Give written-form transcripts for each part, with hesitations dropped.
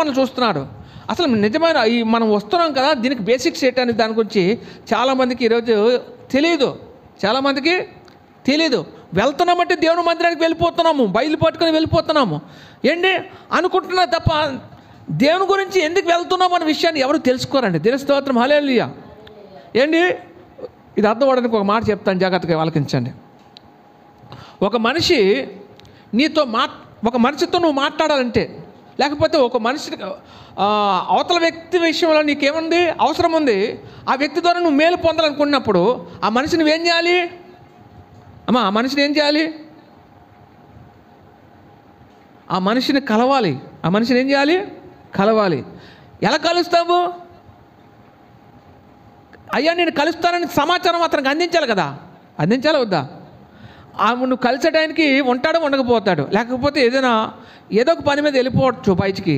పనులు చూస్తున్నాడు. అసలు నిజమైన ఈ మనం వస్తున్నాం కదా, దీనికి బేసిక్స్ ఏంటనే దాని గురించి చాలామందికి ఈరోజు తెలియదు. చాలామందికి తెలీదు. వెళ్తున్నామంటే దేవుని మందిరానికి వెళ్ళిపోతున్నాము, బయలు పట్టుకొని వెళ్ళిపోతున్నాము ఏంటి అనుకుంటున్నా తప్ప దేవుని గురించి ఎందుకు వెళ్తున్నాం అనే విషయాన్ని ఎవరు తెలుసుకోరండి. దేవుని స్తోత్రం, హల్లెలూయా. ఏంటి ఇది అర్థం అవడానికి ఒక మాట చెప్తాను, జాగ్రత్తగా ఆలకించండి. ఒక మనిషితో నువ్వు మాట్లాడాలంటే, లేకపోతే ఒక మనిషి అవతల వ్యక్తి విషయంలో నీకేముంది అవసరం ఉంది, ఆ వ్యక్తి ద్వారా నువ్వు మేలు పొందాలనుకున్నప్పుడు ఆ మనిషిని నువ్వేం చేయాలి అమ్మా? ఆ మనిషిని ఏం చేయాలి? ఆ మనిషిని కలవాలి. ఆ మనిషిని ఏం చేయాలి? కలవాలి. ఎలా కలుస్తావు? అయ్యా నేను కలుస్తానని సమాచారం అతనికి అందించాలి కదా, అందించాలా వద్దా? నువ్వు కలిసేటానికి ఉంటాడో ఉండకపోతాడు, లేకపోతే ఏదో ఒక పని మీద వెళ్ళిపోవచ్చు బయటికి.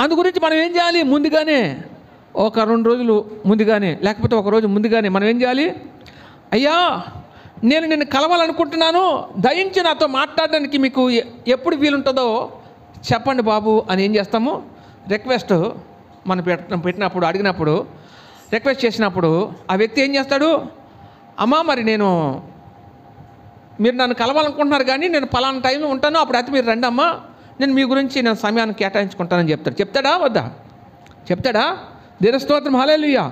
అందు గురించి మనం ఏం చేయాలి? ముందుగానే ఒక 2 రోజులు ముందుగానే, లేకపోతే ఒక రోజు ముందుగానే మనం ఏం చేయాలి? అయ్యా నేను నిన్ను కలవాలనుకుంటున్నాను, దయించి నాతో మాట్లాడడానికి మీకు ఎప్పుడు వీలుంటుందో చెప్పండి బాబు అని ఏం చేస్తాము? రిక్వెస్ట్ మనం పెట్టినప్పుడు, అడిగినప్పుడు, రిక్వెస్ట్ చేసినప్పుడు ఆ వ్యక్తి ఏం చేస్తాడు? అమ్మా మరి మీరు నన్ను కలవాలనుకుంటున్నారు కానీ నేను పలానా టైంలో ఉంటాను, అప్పుడు అయితే మీరు రండి అమ్మా, నేను మీ గురించి నేను సమయాన్ని కేటాయించుకుంటానని చెప్తాడు. చెప్తాడా వద్దా? చెప్తాడా? దేవుని స్తోత్రం, హల్లెలూయా.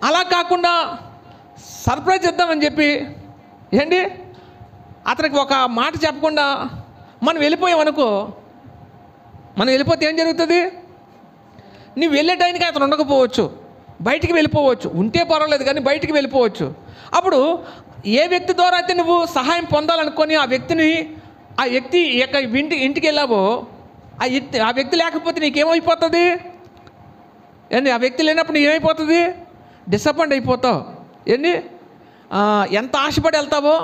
అలా కాకుండా సర్ప్రైజ్ ఇద్దామని చెప్పి ఏంటి అతనికి ఒక మాట చెప్పకుండా మనం వెళ్ళిపోయామనుకో, మనం వెళ్ళిపోతే ఏం జరుగుతుంది? నువ్వు వెళ్ళే టైంకి అతను ఉండకపోవచ్చు, బయటికి వెళ్ళిపోవచ్చు, ఉంటే పర్వాలేదు కానీ బయటికి వెళ్ళిపోవచ్చు. అప్పుడు ఏ వ్యక్తి ద్వారా అయితే నువ్వు సహాయం పొందాలనుకొని ఆ వ్యక్తి యొక్క ఇంటికి వెళ్ళావో ఆ వ్యక్తి లేకపోతే నీకేమైపోతుంది? ఏంటి ఆ వ్యక్తి లేనప్పుడు నీకేమైపోతుంది? డిసప్పాయింట్ అయిపోతావు. ఏంటి ఎంత ఆశపడి వెళ్తావో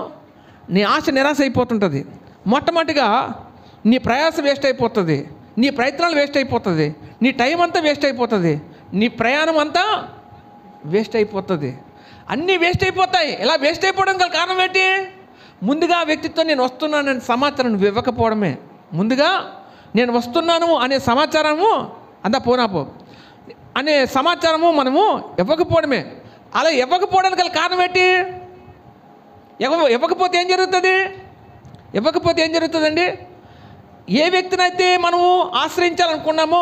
నీ ఆశ నిరాశ అయిపోతుంటుంది. మొట్టమొదటిగా నీ ప్రయాస వేస్ట్ అయిపోతుంది, నీ ప్రయత్నాలు వేస్ట్ అయిపోతుంది, నీ టైం అంతా వేస్ట్ అయిపోతుంది, నీ ప్రయాణం అంతా వేస్ట్ అయిపోతుంది, అన్నీ వేస్ట్ అయిపోతాయి. ఇలా వేస్ట్ అయిపోవడం గల కారణం ఏంటి? ముందుగా ఆ వ్యక్తితో నేను వస్తున్నాననే సమాచారం నువ్వు ఇవ్వకపోవడమే. ముందుగా నేను వస్తున్నాను అనే సమాచారము పోనాపో అనే సమాచారము మనము ఇవ్వకపోవడమే. అలా ఇవ్వకపోవడానికి గల కారణం ఏంటి? ఇవ్వకపోతే ఏం జరుగుతుందండి? ఏ వ్యక్తినైతే మనము ఆశ్రయించాలనుకున్నామో,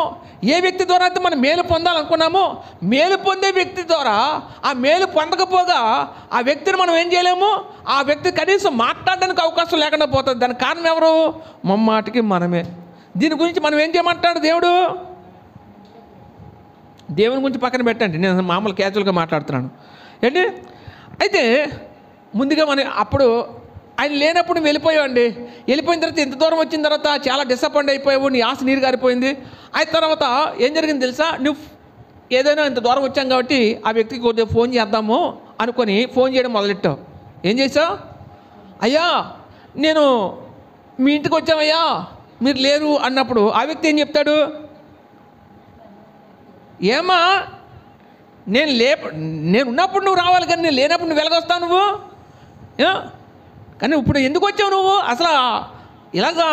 ఏ వ్యక్తి ద్వారా అయితే మనం మేలు పొందాలనుకున్నామో, మేలు పొందే వ్యక్తి ద్వారా ఆ మేలు పొందకపోగా ఆ వ్యక్తిని మనం ఏం చేయలేము, ఆ వ్యక్తి కనీసం మాట్లాడడానికి అవకాశం లేకుండా పోతుంది. దానికి కారణం ఎవరు? మమ్మాటికి మనమే. దీని గురించి మనం ఏం చేయమంటాడు దేవుడు? దేవుని గురించి పక్కన పెట్టండి, నేను మామూలు క్యాజువల్గా మాట్లాడుతున్నాను ఏంటి. అయితే ముందుగా అప్పుడు ఆయన లేనప్పుడు నువ్వు వెళ్ళిపోయావండి. వెళ్ళిపోయిన తర్వాత ఇంత దూరం వచ్చిన తర్వాత చాలా డిసప్పాయింట్ అయిపోయావు, నీ ఆశ నీరు గారిపోయింది. అయిన తర్వాత ఏం జరిగింది తెలుసా? నువ్వు ఏదైనా ఇంత దూరం వచ్చాం కాబట్టి ఆ వ్యక్తికి కొద్దిగా ఫోన్ చేద్దాము అనుకొని ఫోన్ చేయడం మొదలెట్టావు. ఏం చేసావు? అయ్యా నేను మీ ఇంటికి వచ్చామయ్యా, మీరు లేరు అన్నప్పుడు ఆ వ్యక్తి ఏం చెప్తాడు? ఏమా నేను ఉన్నప్పుడు నువ్వు రావాలి కానీ నేను లేనప్పుడు నువ్వు వెలగొస్తావు నువ్వు. కానీ ఇప్పుడు ఎందుకు వచ్చావు నువ్వు? అసలు ఇలాగా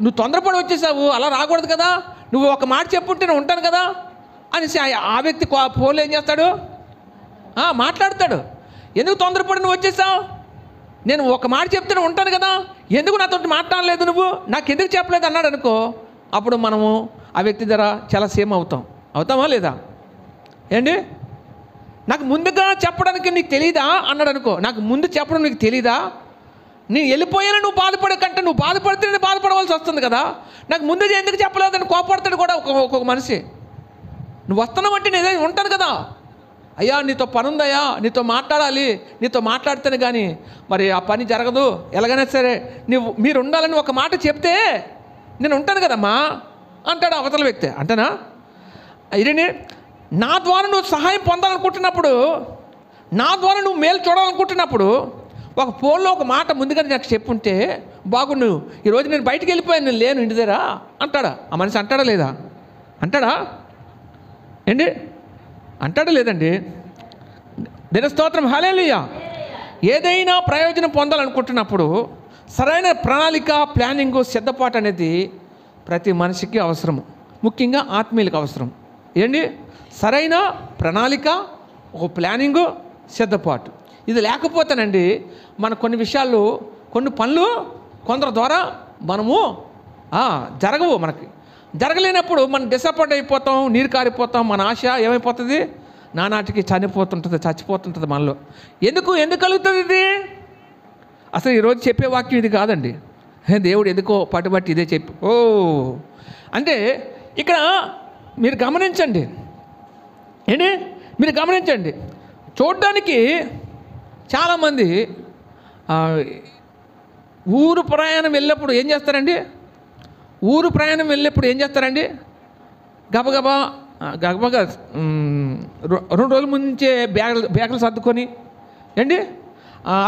నువ్వు తొందరపడి వచ్చేసావు, అలా రాకూడదు కదా, నువ్వు ఒక మాట చెప్పుంటే నేను ఉంటాను కదా అనేసి ఆ వ్యక్తి ఫోన్లో ఏం చేస్తాడు? మాట్లాడతాడు. ఎందుకు తొందరపడి నువ్వు వచ్చేసావు? నేను ఒక మాట చెప్తే ఉంటాను కదా, ఎందుకు నాతో మాట్లాడలేదు, నువ్వు నాకు ఎందుకు చెప్పలేదు అన్నాడు అనుకో, అప్పుడు మనము ఆ వ్యక్తి ద్వారా చాలా సేమ్ అవుతామా లేదా? ఏంటి నాకు ముందుగా చెప్పడానికి నీకు తెలీదా అన్నాడు అనుకో, నాకు ముందు చెప్పడం నీకు తెలీదా? నేను వెళ్ళిపోయాను నువ్వు బాధపడే కంటే నువ్వు బాధపడితే నేను బాధపడవలసి వస్తుంది కదా, నాకు ముందు ఎందుకు చెప్పలేదని కోపడతాడు కూడా ఒక్కొక్క మనిషి. నువ్వు వస్తున్నావంటే నేను ఉంటాను కదా, అయ్యా నీతో పని ఉందయ్యా, నీతో మాట్లాడాలి, నీతో మాట్లాడితేనే కానీ మరి ఆ పని జరగదు, ఎలాగైనా సరే మీరు ఉండాలని ఒక మాట చెప్తే నేను ఉంటాను కదమ్మా అంటాడు అవతల వ్యక్తి. అంటేనా ఇదేంటి? నా ద్వారా నువ్వు సహాయం పొందాలనుకుంటున్నప్పుడు, నా ద్వారా నువ్వు మేలు చూడాలనుకుంటున్నప్పుడు ఒక ఫోన్లో ఒక మాట ముందుగా నాకు చెప్పుంటే బాగుండు, ఈరోజు నేను బయటికి వెళ్ళిపోయాను, నేను లేను ఇంటి దగ్గర అంటాడా? ఆ మనిషి అంటాడా లేదా? అంటాడా ఏంటి? అంటాడా లేదండి? దేవుని స్తోత్రం, హల్లెలూయా. ఏదైనా ప్రయోజనం పొందాలనుకుంటున్నప్పుడు సరైన ప్రణాళిక, ప్లానింగు, సిద్ధపాటు అనేది ప్రతి మనిషికి అవసరము. ముఖ్యంగా ఆత్మీయులకు అవసరం. ఏంటి? సరైన ప్రణాళిక, ఒక ప్లానింగు, సిద్ధపాటు. ఇది లేకపోతేనండి మన కొన్ని విషయాలు, కొన్ని పనులు కొందరు ద్వారా మనము జరగవు. మనకి జరగలేనప్పుడు మనం డిసప్పాయింట్ అయిపోతాం, నీరు కారిపోతాం, మన ఆశ ఏమైపోతుంది? నానాటికి చచ్చిపోతుంటుంది మనలో. ఎందుకు కలుగుతుంది ఇది? అసలు ఈరోజు చెప్పే వాక్యం ఇది కాదండి. దేవుడు ఎందుకో పట్టుబట్టి ఇదే చెప్పి అంటే ఇక్కడ మీరు గమనించండి. ఏంటి? మీరు గమనించండి. చూడ్డానికి చాలామంది ఊరు ప్రయాణం వెళ్ళినప్పుడు ఏం చేస్తారండి? గబగబా 2 రోజుల ముందే బ్యాగులు సర్దుకొని ఏంటి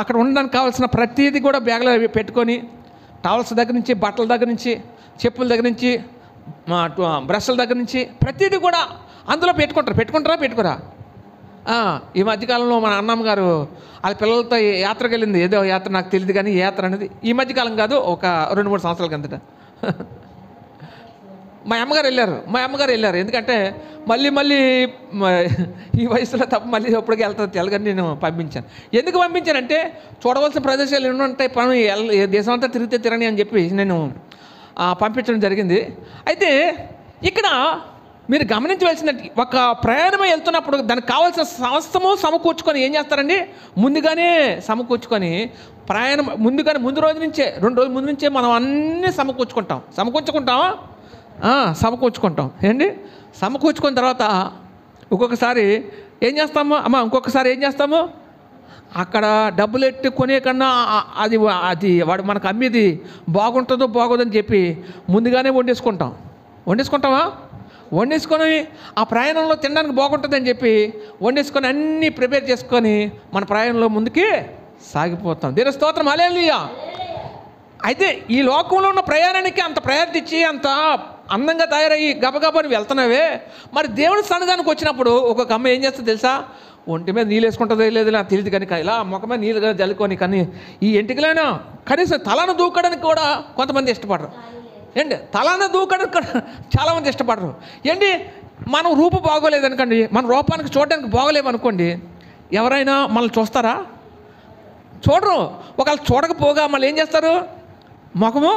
అక్కడ ఉండడానికి కావాల్సిన ప్రతిదీ కూడా బ్యాగులో పెట్టుకొని, టవల్స్ దగ్గర నుంచి, బట్టల దగ్గర నుంచి, చెప్పుల దగ్గర నుంచి, బ్రష్ల దగ్గర నుంచి ప్రతిదీ కూడా అందులో పెట్టుకోరా? ఈ మధ్యకాలంలో మన అన్నమ్మ గారు వాళ్ళ పిల్లలతో యాత్రకు వెళ్ళింది. ఏదో యాత్ర నాకు తెలియదు, కానీ ఏ యాత్ర అనేది ఈ మధ్యకాలం కాదు, ఒక 2-3 సంవత్సరాల కిందట మా అమ్మగారు వెళ్ళారు. ఎందుకంటే మళ్ళీ ఈ వయసులో తప్ప మళ్ళీ ఎప్పటికీ వెళ్తుంది తెలగని నేను పంపించాను. ఎందుకు పంపించానంటే చూడవలసిన ప్రదేశాలు ఎన్నో ఉంటాయి, పని దేశం అంతా తిరగని అని చెప్పి నేను పంపించడం జరిగింది. అయితే ఇక్కడ మీరు గమనించవలసిన, ఒక ప్రయాణమే వెళ్తున్నప్పుడు దానికి కావాల్సిన సమస్తము సమకూర్చుకొని ఏం చేస్తారండి? ముందుగానే సమకూర్చుకొని ప్రయాణం ముందు రోజు నుంచే, 2 రోజుల ముందు నుంచే మనం అన్నీ సమకూర్చుకుంటాం. ఏంటి? సమకూర్చుకున్న తర్వాత ఇంకొకసారి ఏం చేస్తాము? అక్కడ డబ్బులు ఎట్టి కొనే కన్నా అది వాడు మనకు అమ్మేది బాగోదని చెప్పి ముందుగానే వండేసుకుంటామా? వండేసుకొని ఆ ప్రయాణంలో తినడానికి బాగుంటుందని చెప్పి వండేసుకొని అన్నీ ప్రిపేర్ చేసుకొని మన ప్రయాణంలో ముందుకి సాగిపోతాం. దేవుని స్తోత్రం, హల్లెలూయా. అయితే ఈ లోకంలో ఉన్న ప్రయాణానికి అంత ప్రయత్నించి అంత అందంగా తయారయ్యి గబగబని వెళ్తున్నావే, మరి దేవుని సన్నిధానికి వచ్చినప్పుడు ఒక్కొక్క అమ్మ ఏం చేస్తుందో తెలుసా? ఒంటి మీద నీళ్ళు వేసుకుంటుందో లేదు నాకు తెలియదు, కానీ ఇలా ముఖం మీద నీళ్ళు జల్లుకొని, కానీ ఈ ఎంటికలైనా కనీసం తలను దూకడానికి కూడా కొంతమంది ఇష్టపడరు. ఏంటి? తలను దూకడానికి కూడా చాలామంది ఇష్టపడరు. ఏంటి? మనం రూపు బాగోలేదనుకోండి, మన రూపానికి చూడడానికి బాగోలేమనుకోండి, ఎవరైనా మనల్ని చూస్తారా? చూడరు. ఒకవేళ చూడకపోగా మళ్ళీ ఏం చేస్తారు? ముఖము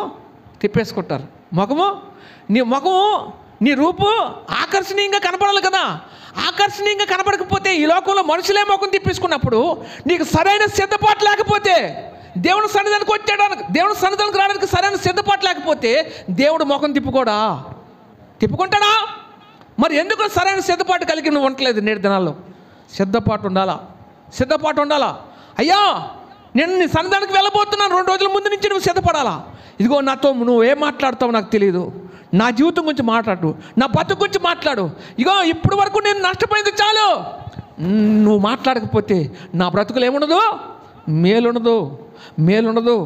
తిప్పేసుకుంటారు. నీ రూపు ఆకర్షణీయంగా కనపడాలి కదా. ఆకర్షణీయంగా కనపడకపోతే, ఈ లోకంలో మనుషులే ముఖం తిప్పేసుకున్నప్పుడు, నీకు సరైన సిద్ధపాటు లేకపోతే, దేవుని సన్నిధానికి రావడానికి సరైన సిద్ధపాటు లేకపోతే దేవుడు ముఖం తిప్పుకుంటాడా? మరి ఎందుకు సరైన సిద్ధపాటు కలిగి నువ్వు ఉండలేదు? నేటి దినాల్లో సిద్ధపాటు ఉండాలా. అయ్యా, నేను నీ సన్నిధానికి వెళ్ళబోతున్నాను, 2 రోజుల ముందు నుంచి నువ్వు సిద్ధపడాలా. ఇదిగో నాతో నువ్వేం మాట్లాడతావు నాకు తెలియదు, నా జీవితం గురించి మాట్లాడు, నా బతుకు గురించి మాట్లాడు. ఇగో ఇప్పటి వరకు నేను నష్టపోయింది చాలు. నువ్వు మాట్లాడకపోతే నా బ్రతుకులు ఏముండదు, మేలుండదు.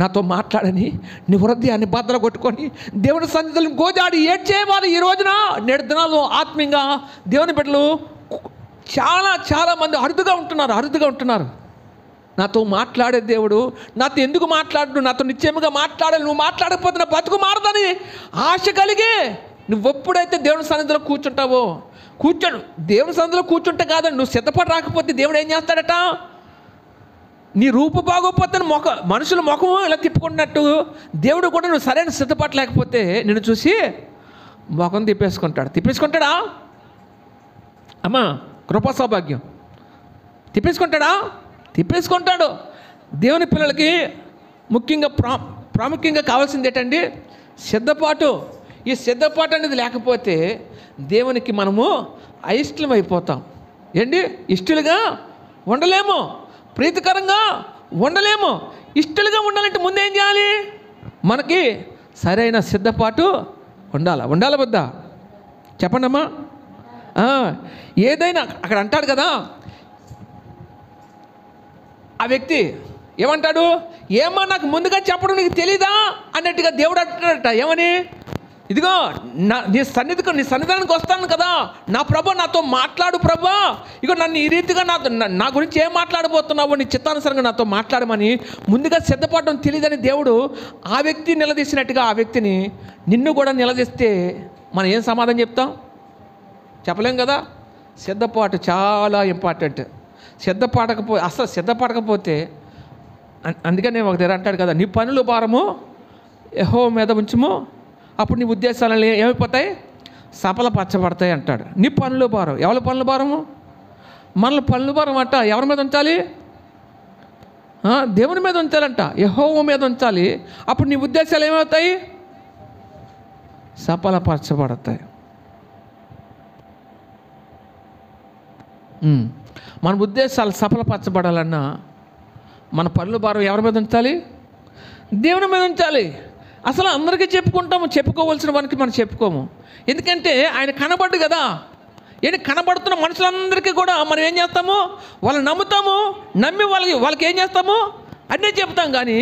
నాతో మాట్లాడని నీ హృదయాన్ని బద్దలు కొట్టుకొని దేవుని సన్నిధిలో గోజాడి ఏడ్చేవారు ఈ రోజున నేడు దినాల్లో ఆత్మీయంగా దేవుని బిడ్డలు చాలా మంది అరుదుగా ఉంటున్నారు. నాతో మాట్లాడే దేవుడు నాతో ఎందుకు మాట్లాడు? నాతో నిశ్చయముగా మాట్లాడాలి. నువ్వు మాట్లాడకపోతే నా బతుకు మారదని ఆశ కలిగి నువ్వు ఎప్పుడైతే దేవుని సన్నిధిలో కూర్చుంటావో, దేవుని సన్నిధిలో కూర్చుంటే కాదండి, నువ్వు సిద్ధపడి రాకపోతే దేవుడు ఏం చేస్తాడట? నీ రూపు బాగోకపోతే మనుషుల ముఖం ఇలా తిప్పుకున్నట్టు దేవుడు కూడా నువ్వు సరైన సిద్ధపాటు లేకపోతే నిన్ను చూసి ముఖం తిప్పేసుకుంటాడా? అమ్మా, కృపా సౌభాగ్యం తిప్పేసుకుంటాడు. దేవుని పిల్లలకి ముఖ్యంగా ప్రాముఖ్యంగా కావాల్సింది ఏంటండి? సిద్ధపాటు. ఈ సిద్ధపాటు అనేది లేకపోతే దేవునికి మనము అయిష్టం అయిపోతాం. ఏంటి? ఇష్టలుగా ఉండలేము, ప్రీతికరంగా ఉండలేము. ఇష్టలుగా ఉండాలంటే ముందేం చేయాలి? మనకి సరైన సిద్ధపాటు ఉండాలా వద్దా? చెప్పండి అమ్మా. ఏదైనా అక్కడ అంటాడు కదా, ఆ వ్యక్తి ఏమంటాడు? ఏమో నాకు ముందుగా చెప్పడం నీకు తెలీదా అన్నట్టుగా దేవుడు అంటాడట. ఏమని? ఇదిగో నీ సన్నిధానానికి వస్తాను కదా, నా ప్రభు నాతో మాట్లాడు ప్రభు, ఇగో నన్ను ఈ రీతిగా నా గురించి ఏం మాట్లాడబోతున్నావో నీ చిత్తానుసారంగా నాతో మాట్లాడమని ముందుగా సిద్ధపడడం తెలియదని దేవుడు ఆ వ్యక్తి నిలదీసినట్టుగా ఆ వ్యక్తిని నిన్ను కూడా నిలదీస్తే మనం ఏం సమాధానం చెప్తాం? చెప్పలేం కదా. సిద్ధపాటు చాలా ఇంపార్టెంట్. అసలు సిద్ధపడకపోతే, అందుకని ఒక దగ్గర అంటాడు కదా, నీ పనుల భారము యెహోవా మీద ఉంచుము, అప్పుడు నీ ఉద్దేశాలు ఏమైపోతాయి? సఫలపరచబడతాయి అంటాడు. నీ పనుల భారం. ఎవరి పనుల భారము? మన పనుల భారం అంట ఎవరి మీద ఉంచాలి? దేవుని మీద ఉంచాలంట, యెహోవా మీద ఉంచాలి. అప్పుడు నీ ఉద్దేశాలు ఏమవుతాయి? సఫలపరచబడతాయి. మన ఉద్దేశాలు సఫలపరచబడాలన్నా మన పనుల భారం ఎవరి మీద ఉంచాలి? దేవుని మీద ఉంచాలి. అసలు అందరికీ చెప్పుకుంటాము, చెప్పుకోవాల్సిన వానికి మనం చెప్పుకోము. ఎందుకంటే ఆయన కనబడ్డు కదా. కనబడుతున్న మనుషులందరికీ కూడా మనం ఏం చేస్తాము? వాళ్ళని నమ్ముతాము. నమ్మి వాళ్ళకి ఏం చేస్తాము? అన్నీ చెప్తాం. కానీ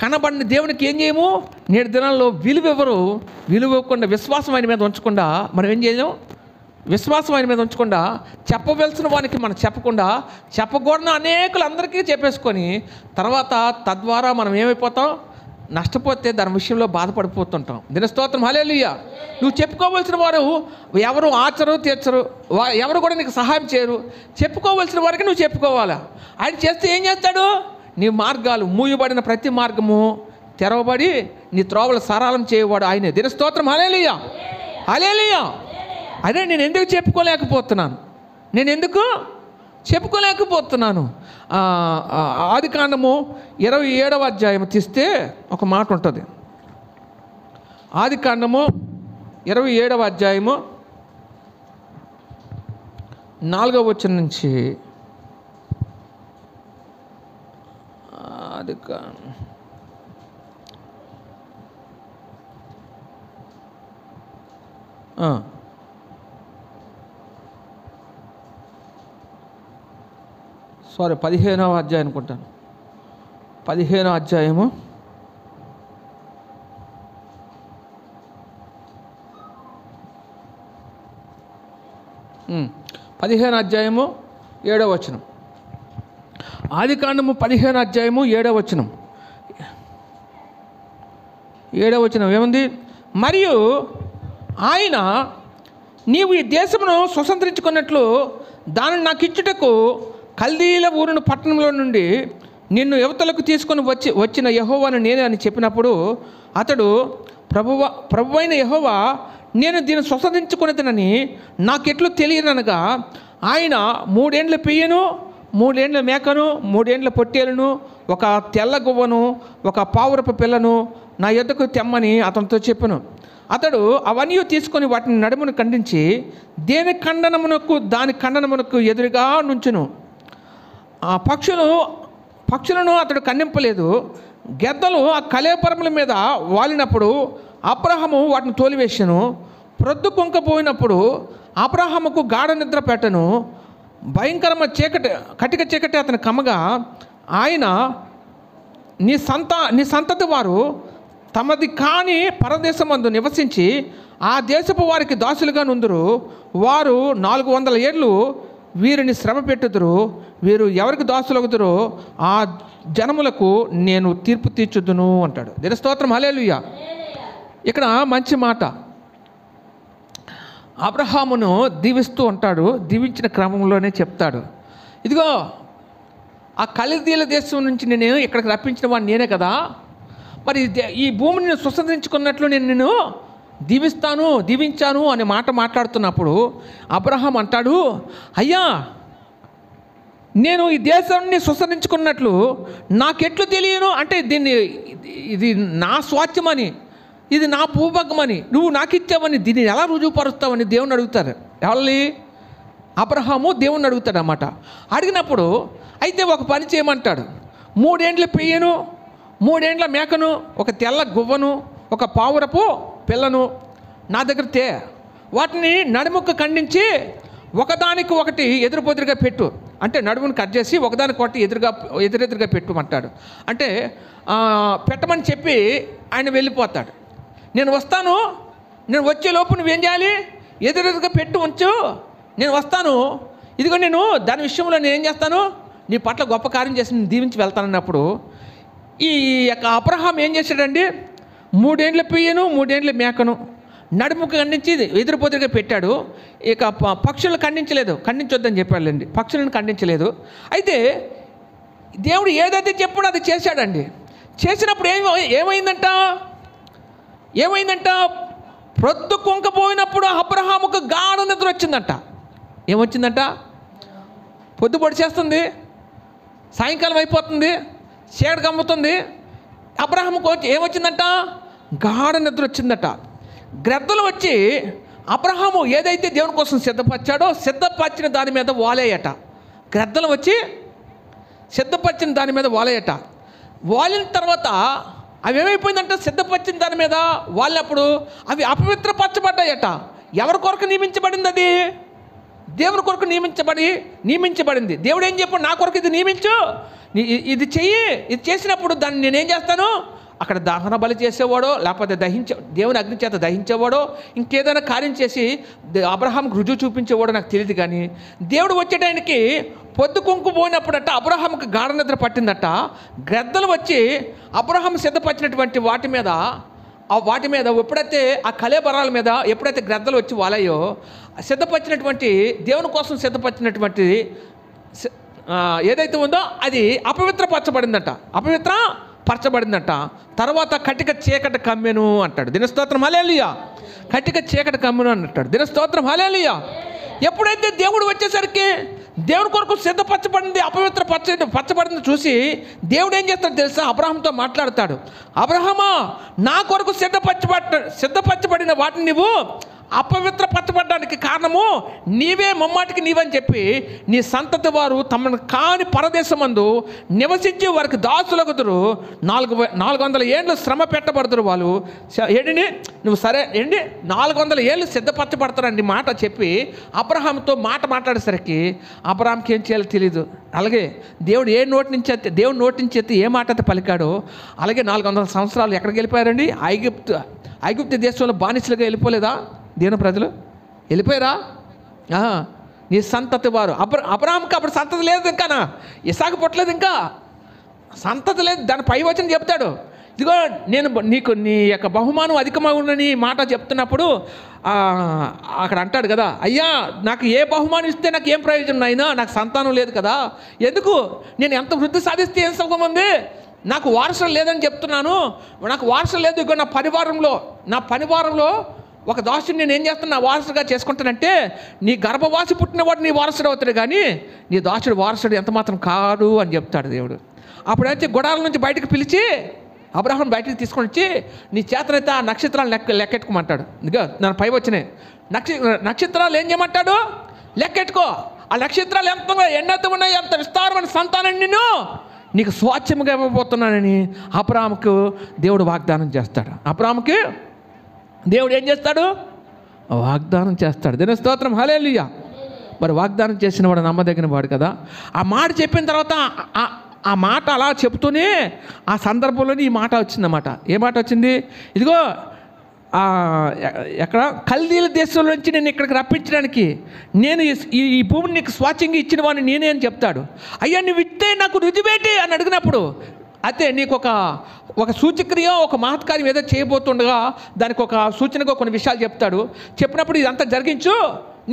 కనబడిన దేవునికి ఏం చేయము? నేటి దినాల్లో విలువ ఇవ్వకుండా విశ్వాసం ఆయన మీద ఉంచకుండా మనం ఏం చేయలేము? విశ్వాసం ఆయన మీద ఉంచకుండా, చెప్పవలసిన వానికి మనం చెప్పకుండా, చెప్పకూడని అందరికీ చెప్పేసుకొని తర్వాత తద్వారా మనం ఏమైపోతాం? నష్టపోతే దాని విషయంలో బాధపడిపోతుంటాం. దినస్తోత్రం. హల్లెలూయా. నువ్వు చెప్పుకోవలసిన వారు ఎవరు ఆచరు తీర్చరు, ఎవరు కూడా నీకు సహాయం చేయరు. చెప్పుకోవలసిన వారికి నువ్వు చెప్పుకోవాలా. ఆయన చేస్తే ఏం చేస్తాడు? నీ మార్గాలు మూయబడిన ప్రతి మార్గము తెరవబడి నీ త్రోవలు సరళం చేయవాడు ఆయనే. దినస్తోత్రం. హల్లెలూయా, హల్లెలూయా. అదే నేను ఎందుకు చెప్పుకోలేకపోతున్నాను? ఆదికాండము 27వ అధ్యాయం తీస్తే ఒక మాట ఉంటుంది. ఆదికాండము 27వ అధ్యాయము 4వ వచనం నుంచి సారీ 15వ అధ్యాయం అనుకుంటాను. 15వ అధ్యాయము 7వ వచనం. ఆదికాండము 15వ అధ్యాయము 7వ వచనం. 7వ వచనం ఏముంది? మరియు ఆయన నీవు ఈ దేశమును స్వతంత్రించుకున్నట్లు దానిని నాకు ఇచ్చుటకు కల్దీల ఊరును పట్టణంలో నుండి నిన్ను యువతలకు తీసుకొని వచ్చిన యెహోవాను నేనే అని చెప్పినప్పుడు అతడు ప్రభువైన యెహోవా నేను దీన్ని స్వతంత్రించుకునేదనని నాకెట్లు తెలియననగా ఆయన 3 ఏండ్ల పెయ్యను, 3 ఏండ్ల మేకను, 3 ఏండ్ల పొట్టేలను, ఒక తెల్ల గువ్వను, ఒక పావురపు పిల్లను నా యొద్దకు తెమ్మని అతనితో చెప్పాను. అతడు అవన్నీ తీసుకొని వాటిని నడుమును ఖండించి దాని ఖండనమునకు ఎదురుగా నుంచును. ఆ పక్షులను అతడు ఖండింపలేదు. గెద్దలు ఆ కళేపరముల మీద వాలినప్పుడు అబ్రహాము వాటిని తోలివేసెను. ప్రొద్దు కుంకపోయినప్పుడు అబ్రహాముకు గాఢ నిద్ర పెట్టను. భయంకరమైన కటిక చీకటి అతని కమ్మగా ఆయన నీ సంతతి వారు తమది కాని పరదేశమందు నివసించి ఆ దేశపు వారికి దాసులుగా నుందురు. వారు 400 ఏళ్ళు వీరిని శ్రమ పెట్టుదురు. వీరు ఎవరికి దాసులగుదురో ఆ జనములకు నేను తీర్పు తీర్చుదును అంటాడు. స్తోత్రం. హల్లెలూయా. ఇక్కడ మంచి మాట. అబ్రహామును దీవిస్తూ ఉంటాడు. దీవించిన క్రమంలోనే చెప్తాడు, ఇదిగో ఆ కల్దీల దేశం నుంచి నేను ఇక్కడికి రప్పించిన వాడిని నేనే కదా, మరి ఈ భూమిని నేను స్వతంత్రించుకున్నట్లు నేను దీవించాను అనే మాట మాట్లాడుతున్నప్పుడు అబ్రహాం అంటాడు, అయ్యా నేను ఈ దేశాన్ని స్వతంత్రించుకున్నట్లు నాకెట్లు తెలియను అంటే ఇది నా స్వాస్థ్యమని, ఇది నా భూభాగమని నువ్వు నాకు ఇచ్చావని దీన్ని ఎలా రుజువుపరుస్తావని దేవుని అడుగుతారు. ఎవరి? అబ్రహాము దేవుణ్ణి అడుగుతాడు అన్నమాట. అడిగినప్పుడు అయితే ఒక పని చేయమంటాడు. 3 ఏండ్ల పెయ్యను, 3 ఏండ్ల మేకను, ఒక తెల్ల గువ్వను, ఒక పావురపు పిల్లను నా దగ్గర వాటిని నడుముకు ఖండించి ఒకదానికి ఒకటి ఎదురుబొదురుగా పెట్టు. అంటే నడుమును కట్ చేసి ఒకదానికి ఒకటి ఎదురెదురుగా పెట్టుమంటాడు. అంటే పెట్టమని చెప్పి ఆయన వెళ్ళిపోతాడు. నేను వస్తాను, నేను వచ్చే లోపు నువ్వేం చేయాలి? ఎదురెదురుగా పెట్టు ఉంచు, నేను వస్తాను. ఇదిగో నేను దాని విషయంలో నేను ఏం చేస్తాను, నీ పట్ల గొప్ప కార్యం చేసి నేను దీవించి వెళ్తానన్నప్పుడు ఈ యొక్క అబ్రహాం ఏం చేశాడండి? 3 ఏండ్ల పెయ్యను, 3 ఏండ్ల మేకను నడుముకు ఖండించి ఎదురుపోతుగా పెట్టాడు. ఇక పక్షులను ఖండించొద్దని చెప్పాడండి, పక్షులను ఖండించలేదు. అయితే దేవుడు ఏదైతే చెప్పాడో అది చేశాడండి. చేసినప్పుడు ఏమైందంట ప్రొద్దు కుంకపోయినప్పుడు అబ్రహాముకు గాఢ నిద్ర వచ్చిందంట. ఏమొచ్చిందంట? పొద్దు పొడిచేస్తుంది, సాయంకాలం అయిపోతుంది, చీకటి కమ్ముతుంది. అబ్రహాముకు ఏమొచ్చిందంట? గాఢ నిద్ర వచ్చిందట. గ్రద్దలు వచ్చి అబ్రహాము ఏదైతే దేవుని కోసం సిద్ధపరిచిన దాని మీద వాలేయట. గ్రద్దలు వచ్చి సిద్ధపరిచిన దాని మీద వాలేయట. వాలిన తర్వాత అవి ఏమైపోయిందంటే సిద్ధపరిచిన దాని మీద వాళ్ళప్పుడు అవి అపవిత్రపరచబడ్డాయట. ఎవరి కొరకు నియమించబడింది? అది దేవుని కొరకు నియమించబడింది. దేవుడు ఏం చెప్పాడు? నా కొరకు ఇది నియమించు, ఇది చెయ్యి. ఇది చేసినప్పుడు దాన్ని నేనేం చేస్తాను? అక్కడ దహన బలి చేసేవాడో లేకపోతే దేవుని అగ్ని చేత దహించేవాడో ఇంకేదైనా కార్యం చేసి అబ్రహాంకు రుజువు చూపించేవాడో నాకు తెలియదు. కానీ దేవుడు వచ్చేటానికి పొద్దు కుంకుపోయినప్పుడట అబ్రహాంకు గాఢ నిద్ర పట్టిందట. గ్రద్దలు వచ్చి అబ్రహాం సిద్ధపరిచినటువంటి వాటి మీద ఎప్పుడైతే ఆ కళేబరాల మీద ఎప్పుడైతే గ్రద్దలు వచ్చి వాలాయో, సిద్ధపరిచినటువంటి దేవుని కోసం సిద్ధపరిచినటువంటి ఏదైతే ఉందో అది అపవిత్రపరచబడిందట. తర్వాత కటిక చీకటి కమ్మెను అంటాడు. దినస్తోత్రం హల్లెలూయా. కటిక చీకటి కమ్మెను అంటాడు. దినస్తోత్రం హల్లెలూయా. ఎప్పుడైతే దేవుడు వచ్చేసరికి దేవుని కొరకు పరచబడింది చూసి దేవుడు ఏం చేస్తాడు తెలుసా? అబ్రహాంతో మాట్లాడతాడు. అబ్రహామా, నా కొరకు సిద్ధపరచబడిన వాటిని నువ్వు అపవిత్రపరచబడడానికి కారణము నీవే, ముమ్మాటికి నీవని చెప్పి నీ సంతతి వారు తమను కాని పరదేశమందు నివసించి వారికి దాసులగుదురు. 400 ఏళ్ళు శ్రమ పెట్టబడుతురు వాళ్ళు. నువ్వు సరే 400 ఏళ్ళు సిద్ధపరచబడతారని మాట చెప్పి అబ్రహాంతో మాట్లాడేసరికి అబ్రహాంకి ఏం చేయాలో తెలియదు. అలాగే దేవుడు దేవుని నోటి నుంచి ఎత్తి ఏ మాట అయితే పలికాడో అలాగే 400 సంవత్సరాలు ఎక్కడికి వెళ్ళిపోయారండి? ఐగుప్తు దేశంలో బానిసలుగా వెళ్ళిపోలేదా దేవుని ప్రజలు? వెళ్ళిపోయారా? నీ సంతతి వారు. అబ్రహాంకి అప్పుడు సంతతి లేదు, ఇంకా ఇసాకు పుట్టలేదు, ఇంకా సంతతి లేదు. దాని పై వచనం చెప్తాడు, ఇదిగో నేను నీకు నీ యొక్క బహుమానం అధికమవునని మాట చెప్తున్నప్పుడు అక్కడ అంటాడు కదా, అయ్యా నాకు ఏ బహుమానం ఇస్తే నాకు ఏం ప్రయోజనం అయినా, నాకు సంతానం లేదు కదా, ఎందుకు నేను ఎంత వృద్ధి సాధిస్తే ఏం సుఖం ఉంది, నాకు వారసులు లేదని చెప్తున్నాను, నాకు వారసులు లేదు. ఇగో నా పనివారంలో ఒక దాసుని నేను ఏం చేస్తున్నా, నా వారసుగా చేసుకుంటానంటే నీ గర్భవాసి పుట్టినవాడు నీ వారసుడు అవుతాడు, కానీ నీ దాసుడు వారసుడు ఎంత మాత్రం కాదు అని చెప్తాడు దేవుడు. అప్పుడైతే గుడాల నుంచి బయటకు పిలిచి అబ్రహాం బయటికి తీసుకొని వచ్చి నీ చేతనైతే ఆ నక్షత్రాలు లెక్కెట్టుకోమంటాడు. ఇదిగో నన్ను పై వచ్చినాయి నక్షత్రాలు ఏం చేయమంటాడు? లెక్కెట్టుకో. ఆ నక్షత్రాలు ఎన్నెంత ఉన్నాయి, ఎంత విస్తారమైన సంతానం నీకు స్వాచ్ఛముగా ఇవ్వబోతున్నానని అబ్రహాముకు దేవుడు వాగ్దానం చేస్తాడు. అబ్రహాముకి దేవుడు ఏం చేస్తాడు? వాగ్దానం చేస్తాడు. దీని స్తోత్రం హల్లెలూయా. మరి వాగ్దానం చేసిన వాడు నమ్మదగిన వాడు కదా. ఆ మాట చెప్పిన తర్వాత ఆ మాట అలా చెప్తూనే ఆ సందర్భంలోనే ఈ మాట వచ్చిందన్నమాట. ఏ మాట వచ్చింది? ఇదిగో ఎక్కడ కల్దీల దేశంలో నుంచి నేను ఇక్కడికి రప్పించడానికి నేను ఈ భూమిని నీకు స్వాచ్ఛంగా ఇచ్చిన వాడిని నేనే అని చెప్తాడు. అయ్యా నువ్వు ఇస్తే నాకు రుజువేటి అని అడిగినప్పుడు అయితే నీకు ఒక సూచక్రియ ఒక మహత్కార్యం ఏదో చేయబోతుండగా దానికి ఒక సూచనగా కొన్ని విషయాలు చెప్తాడు. చెప్పినప్పుడు ఇదంతా జరిగించు,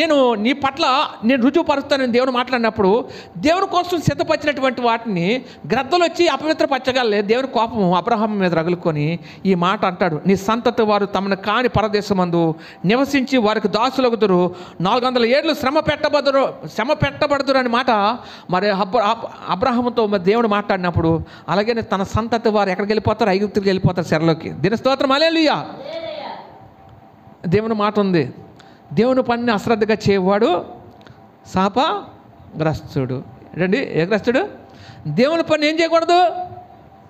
నేను నీ పట్ల నేను రుజువుపరుస్తానని దేవుడు మాట్లాడినప్పుడు దేవుని కోసం సిద్ధపరిచినటువంటి వాటిని గ్రద్దలు వచ్చి అపవిత్రపరచగలే దేవుని కోపం అబ్రహాం మీద రగులుకొని ఈ మాట అంటాడు, నీ సంతతి వారు తమను కాని పరదేశమందు నివసించి వారికి దాసులగుదురు, 400 ఏళ్ళు శ్రమ పెట్టబడుదురు అని మాట మరి అబ్రహాముతో మరి దేవుడు మాట్లాడినప్పుడు అలాగే తన సంతతి వారు ఎక్కడికి వెళ్ళిపోతారు? ఐగుప్తుకి వెళ్ళిపోతారు, చెరలోకి. దీని స్తోత్రం హల్లెలూయా. దేవుని మాట ఉంది, దేవుని పనిని అశ్రద్ధగా చేయవాడు శాపగ్రస్తుడు. ఏంటండి? ఏ గ్రస్తుడు? దేవుని పని ఏం చేయకూడదు?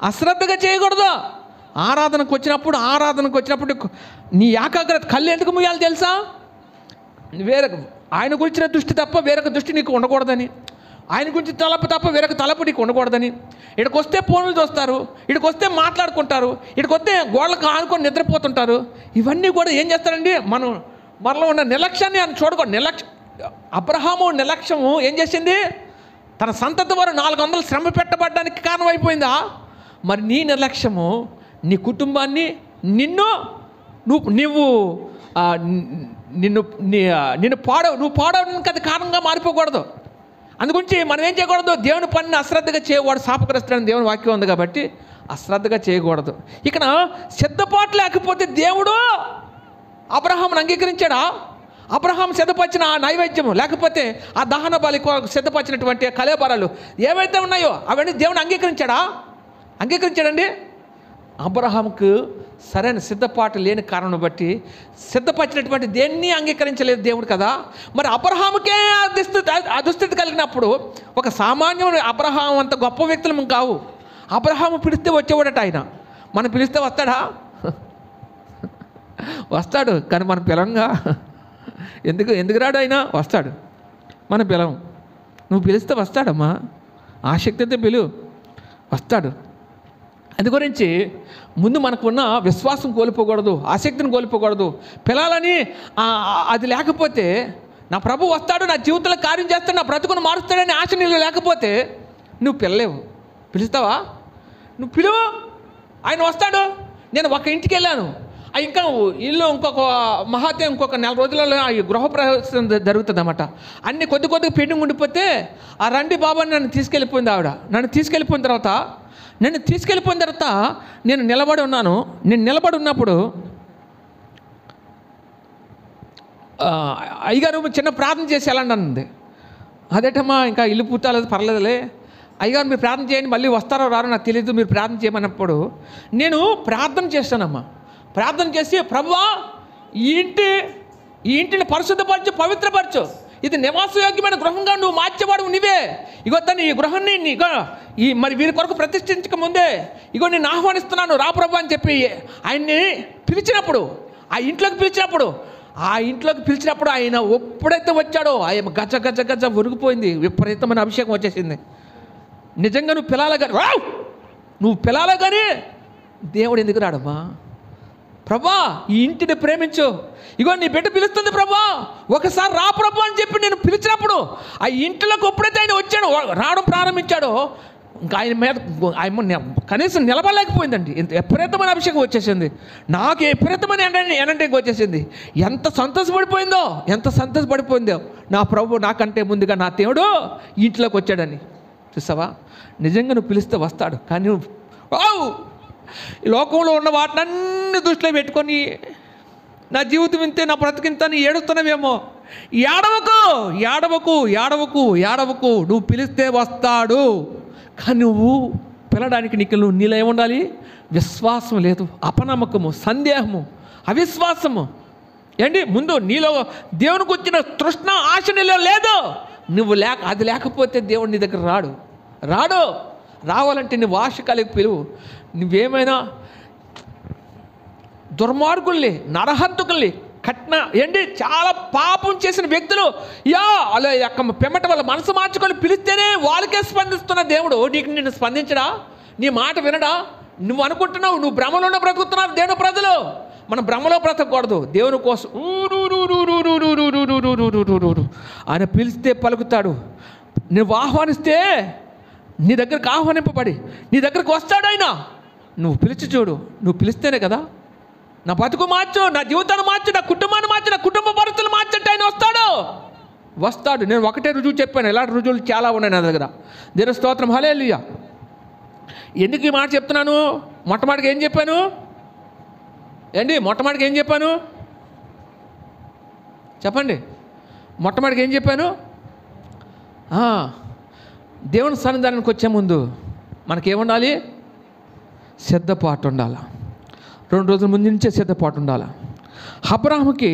అశ్రద్ధగా చేయకూడదు. ఆరాధనకు వచ్చినప్పుడు నీ ఏకాగ్రత కళ్ళు ఎందుకు ముయ్యాలి తెలుసా? ఆయన గురించిన దృష్టి తప్ప వేరొక దృష్టి నీకు ఉండకూడదని, ఆయన గురించి తలపు వేరొక తలపు నీకు ఉండకూడదని. ఇక్కడికి వస్తే ఫోన్లు చూస్తారు, ఇక్కడికి వస్తే మాట్లాడుకుంటారు, ఇక్కడికి వస్తే గోళ్ళకు ఆనుకొని నిద్రపోతుంటారు. ఇవన్నీ కూడా ఏం చేస్తారండి? మనలో ఉన్న నిర్లక్ష్యాన్ని అని చూడకూడదు. అబ్రహాము నిర్లక్ష్యము ఏం చేసింది? తన సంతతి వారు 400 శ్రమ పెట్టబడ్డానికి కారణమైపోయిందా? మరి నీ నిర్లక్ష్యము నీ కుటుంబాన్ని నువ్వు నిన్ను నువ్వు పాడవడానికి అది కారణంగా మారిపోకూడదు. అందుగురించి మనం ఏం చేయకూడదు, దేవుని పనిని అశ్రద్ధగా చేయవాడు శాపగ్రస్తుడని దేవుని వాక్యం ఉంది కాబట్టి అశ్రద్ధగా చేయకూడదు. ఇక్కడ సిద్ధపాటు లేకపోతే దేవుడు అబ్రహామును అంగీకరించాడా? అబ్రహాం సిద్ధపరిచిన ఆ నైవేద్యము లేకపోతే ఆ దహన బలి సిద్ధపరిచినటువంటి కళేబరాలు ఏవైతే ఉన్నాయో అవన్నీ దేవుని అంగీకరించాడండి. అబ్రహాంకు సరైన సిద్ధపాటు లేని కారణం బట్టి సిద్ధపరిచినటువంటి దేన్ని అంగీకరించలేదు దేవుడు కదా. మరి అబ్రహాముకే అదుస్థితి కలిగినప్పుడు ఒక సామాన్యుడు అబ్రహాం అంత గొప్ప వ్యక్తులు కావు. అబ్రహాము పిలిస్తే వచ్చేవాడట ఆయన. మనం పిలిస్తే వస్తాడా? వస్తాడు, కానీ మనం పిలంగా. ఎందుకు రాడు ఆయన? వస్తాడు, మనం పిలవం. నువ్వు పిలిస్తే వస్తాడమ్మా, ఆసక్తితో పిలువు, వస్తాడు. అది గురించి ముందు మనకున్న విశ్వాసం కోల్పోకూడదు, ఆసక్తిని కోల్పోకూడదు. పిలాలని అది లేకపోతే నా ప్రభు వస్తాడు, నా జీవితంలో కార్యం చేస్తాడు, నా బ్రతుకును మారుస్తాడని ఆశ నీళ్ళు లేకపోతే నువ్వు పిలలేవు. పిలుస్తావా? నువ్వు పిలువు, ఆయన వస్తాడు. నేను ఒక ఇంటికి వెళ్ళాను, ఇంకా ఇల్లు ఇంకొక 4 రోజులలో గృహప్రవేశం జరుగుతుంది అన్నమాట. అన్నీ కొద్దిగా పెండింగ్ ఉండిపోతే ఆ రండి బాబా నన్ను తీసుకెళ్ళిపోయింది ఆవిడ. నన్ను తీసుకెళ్ళిపోయిన తర్వాత నేను నిలబడి ఉన్నాను. నేను నిలబడి ఉన్నప్పుడు అయ్యగారు చిన్న ప్రార్థన చేసి వెళ్ళండి అన్నది. అదేటమ్మా ఇంకా ఇల్లు పూర్తలేదు, పర్లేదులే అయ్యగారు మీరు ప్రార్థన చేయండి, మళ్ళీ వస్తారో రారో నాకు తెలియదు, మీరు ప్రార్థన చేయమన్నప్పుడు నేను ప్రార్థన చేస్తానమ్మా. ప్రార్థన చేసి ప్రభువా ఈ ఇంటిని పరిశుద్ధపరచు, పవిత్రపరచు, ఇది నివాసయోగ్యమైన గృహంగా నువ్వు మార్చేవాడు నీవే. ఇగో తను ఈ గృహాన్ని మరి వీరి కొరకు ప్రతిష్ఠించక ముందే ఇగో నేను ఆహ్వానిస్తున్నాను, రా ప్రభు అని చెప్పి ఆయన్ని పిలిచినప్పుడు ఆ ఇంట్లోకి పిలిచినప్పుడు ఆయన ఎప్పుడైతే వచ్చాడో ఆయన గజ ఉరిగిపోయింది. విపరీతమైన అభిషేకం వచ్చేసింది. నిజంగా నువ్వు పిలాలే కానీ దేవుడు ఎందుకు రాడమ్మా? ప్రభా ఈ ఇంటిని ప్రేమించు, ఇగో నీ బిడ్డ పిలుస్తుంది ప్రభా, ఒకసారి రా ప్రభు అని చెప్పి నేను పిలిచినప్పుడు ఆ ఇంట్లోకి ఎప్పుడైతే ఆయన వచ్చాడో, రావడం ప్రారంభించాడో, ఇంకా ఆయన మీద కనీసం నిలబడలేకపోయిందండి. ఎంత విపరీతమైన అభిషేకం వచ్చేసింది. నాకు విపరీతమైన ఎనంటికి వచ్చేసింది. ఎంత సంతోషపడిపోయిందో నా ప్రభు నాకంటే ముందుగా నా దేవుడు ఇంట్లోకి వచ్చాడని. చూసావా, నిజంగా నువ్వు పిలిస్తే వస్తాడు. కానీ ఈ లోకంలో ఉన్న వాటినన్నీ దృష్టిలో పెట్టుకొని నా జీవితం ఇంతే, నా బ్రతికింత అని ఏడుస్తున్నావేమో. ఏడవకు. నువ్వు పిలిస్తే వస్తాడు. కానీ నువ్వు పిలడానికి నీలో ఏముండాలి? విశ్వాసం లేదు, అపనమ్మకము, సందేహము, అవిశ్వాసము. ముందు నీలో దేవునికి వచ్చిన తృష్ణ, ఆశ నీలో లేదు. అది లేకపోతే దేవుడు నీ దగ్గర రాడు. రావాలంటే నువ్వు ఆశ కలిగి పిలువు. నువ్వేమైనా దుర్మార్గుల్ని, నరహంతకుల్ని, చాలా పాపం చేసిన వ్యక్తులు అలా పెమ్మట వాళ్ళ మనసు మార్చుకొని పిలిస్తేనే వాళ్ళకే స్పందిస్తున్న దేవుడు నిన్ను స్పందించడా? నీ మాట వినడా? నువ్వు అనుకుంటున్నావు నువ్వు భ్రమలోనే బ్రతుకుతున్నావు. దేవుని ప్రజలు మనం భ్రమలో బ్రతకూడదు. దేవుని కోసం ఆయన పిలిస్తే పలుకుతాడు. నువ్వు ఆహ్వానిస్తే నీ దగ్గరకు ఆహ్వానింపబడి నీ దగ్గరకు వస్తాడు ఆయన. నువ్వు పిలిచి చూడు. నువ్వు పిలిస్తేనే కదా నా బతుకు మార్చు, నా జీవితాన్ని మార్చు, నా కుటుంబాన్ని మార్చు, నా కుటుంబ పరిస్థితులు మార్చంటే ఆయన వస్తాడు. నేను ఒకటే రుజువు చెప్పాను, ఇలాంటి రుజువులు చాలా ఉన్నాయి నా దగ్గర. దేవుని స్తోత్రం, హల్లెలూయా. ఎందుకు ఈ మాట చెప్తున్నాను? మొట్టమొదటిగా ఏం చెప్పాను? చెప్పండి. మొట్టమొదటిగా ఏం చెప్పాను? దేవుని సన్నిధానానికి వచ్చే ముందు మనకేముండాలి? సిద్ధపాటు ఉండాలి. 2 రోజుల ముందు నుంచే సిద్ధపాటు ఉండాలి. అబ్రహాముకి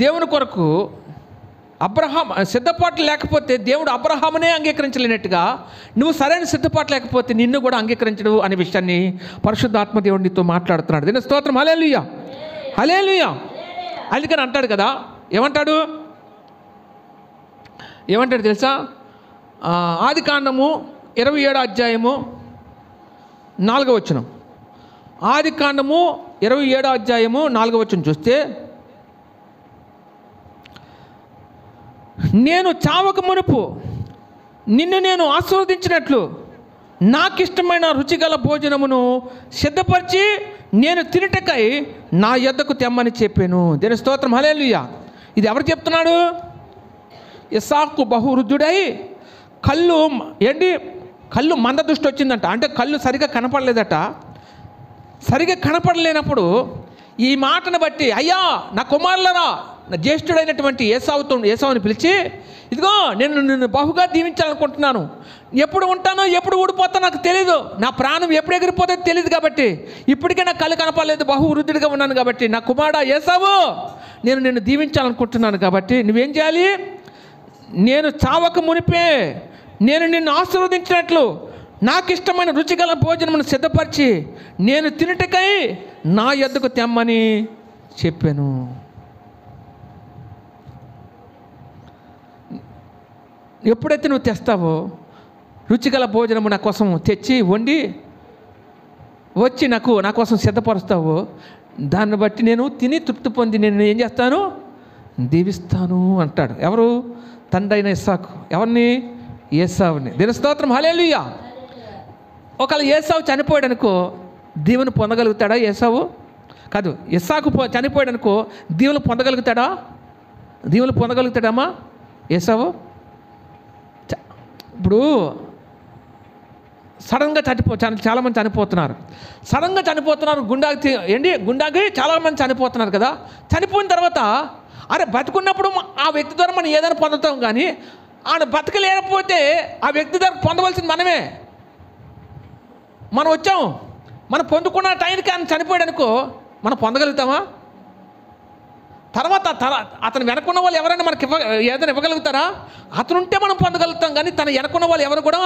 దేవుని కొరకు సిద్ధపాటు లేకపోతే దేవుడు అబ్రహామునే అంగీకరించలేనట్టుగా నువ్వు సరైన సిద్ధపాటు లేకపోతే నిన్ను కూడా అంగీకరించడు అనే విషయాన్ని పరిశుద్ధాత్మ దేవుడు నీతో మాట్లాడుతున్నాడు. దీని స్తోత్రం, హల్లెలూయా. అందుకని అంటాడు కదా, ఏమంటాడు తెలుసా? ఆదికాండము 27వ అధ్యాయము 4వ వచనం. ఆదికాండము 27వ అధ్యాయము 4వ వచనం చూస్తే, నేను చావక మునుపు నిన్ను నేను ఆశీర్వదించినట్లు నాకు ఇష్టమైన రుచిగల భోజనమును సిద్ధపరిచి నేను తినుటకై నా యొద్దకు తెమ్మని చెప్పాను. దేని స్తోత్రం, హల్లెలూయా. ఇది ఎవరు చెప్తున్నాడు? ఇస్సాకు బహువృద్ధుడై కళ్ళు మంద దృష్టి వచ్చిందంట. అంటే కళ్ళు సరిగా కనపడలేదట. సరిగా కనపడలేనప్పుడు ఈ మాటను బట్టి, అయ్యా నా కుమారులరా, నా జ్యేష్ఠుడైనటువంటి ఏసావుని పిలిచి, ఇదిగో నేను నిన్ను బహుగా దీవించాలనుకుంటున్నాను. ఎప్పుడు ఉంటానో ఎప్పుడు ఊడిపోతానో నాకు తెలీదు, నా ప్రాణం ఎప్పుడు ఎగిరిపోతే తెలియదు. కాబట్టి ఇప్పటికే నాకు కళ్ళు కనపడలేదు, బహువృద్ధుడిగా ఉన్నాను. కాబట్టి నా కుమారుడా ఏసావు, నేను నిన్ను దీవించాలనుకుంటున్నాను. కాబట్టి నువ్వేం చేయాలి? నేను చావక మునిపే నేను నిన్ను ఆశీర్వదించినట్లు నాకు ఇష్టమైన రుచిగల భోజనమును సిద్ధపరిచి నేను తినుటకై నా యొద్దకు తెమ్మని చెప్పాను. ఎప్పుడైతే నువ్వు తెస్తావో రుచిగల భోజనము నా కోసం తెచ్చి వండి వచ్చి నా కోసం సిద్ధపరుస్తావో, దాన్ని బట్టి నేను తిని తృప్తి పొంది నేను ఏం చేస్తాను? దీవిస్తాను అంటాడు. ఎవరు? తండ్రి అయిన ఇస్సాకు. ఎవరిని? ఏసావుని. దేని స్తోత్రం, హల్లెలూయా. ఒకవేళ ఏసావు చనిపోయాడు అనుకో, దీవెన పొందగలుగుతాడా ఏసావు? కాదు, ఇస్సాకు చనిపోయాడు అనుకో, దీవెన పొందగలుగుతాడా? దీవెన పొందగలుగుతాడమ్మా ఏసావు? ఇప్పుడు సడన్గా చాలామంది చనిపోతున్నారు. గుండాకి చాలామంది చనిపోతున్నారు కదా. చనిపోయిన తర్వాత అరే బతుకున్నప్పుడు ఆ వ్యక్తి ద్వారా మనం ఏదైనా పొందుతాం, కానీ ఆయన బతకలేకపోతే ఆ వ్యక్తి ద్వారా పొందవలసింది మనమే. మనం వచ్చాం, మనం పొందుకున్న టైంకి ఆయన చనిపోయాడు అనుకో, మనం పొందగలుగుతామా? తర్వాత అతను వెనకున్న వాళ్ళు ఎవరైనా మనకి ఏదైనా ఇవ్వగలుగుతారా? అతను ఉంటే మనం పొందగలుగుతాం, కానీ తన వెనకున్న వాళ్ళు ఎవరు కూడా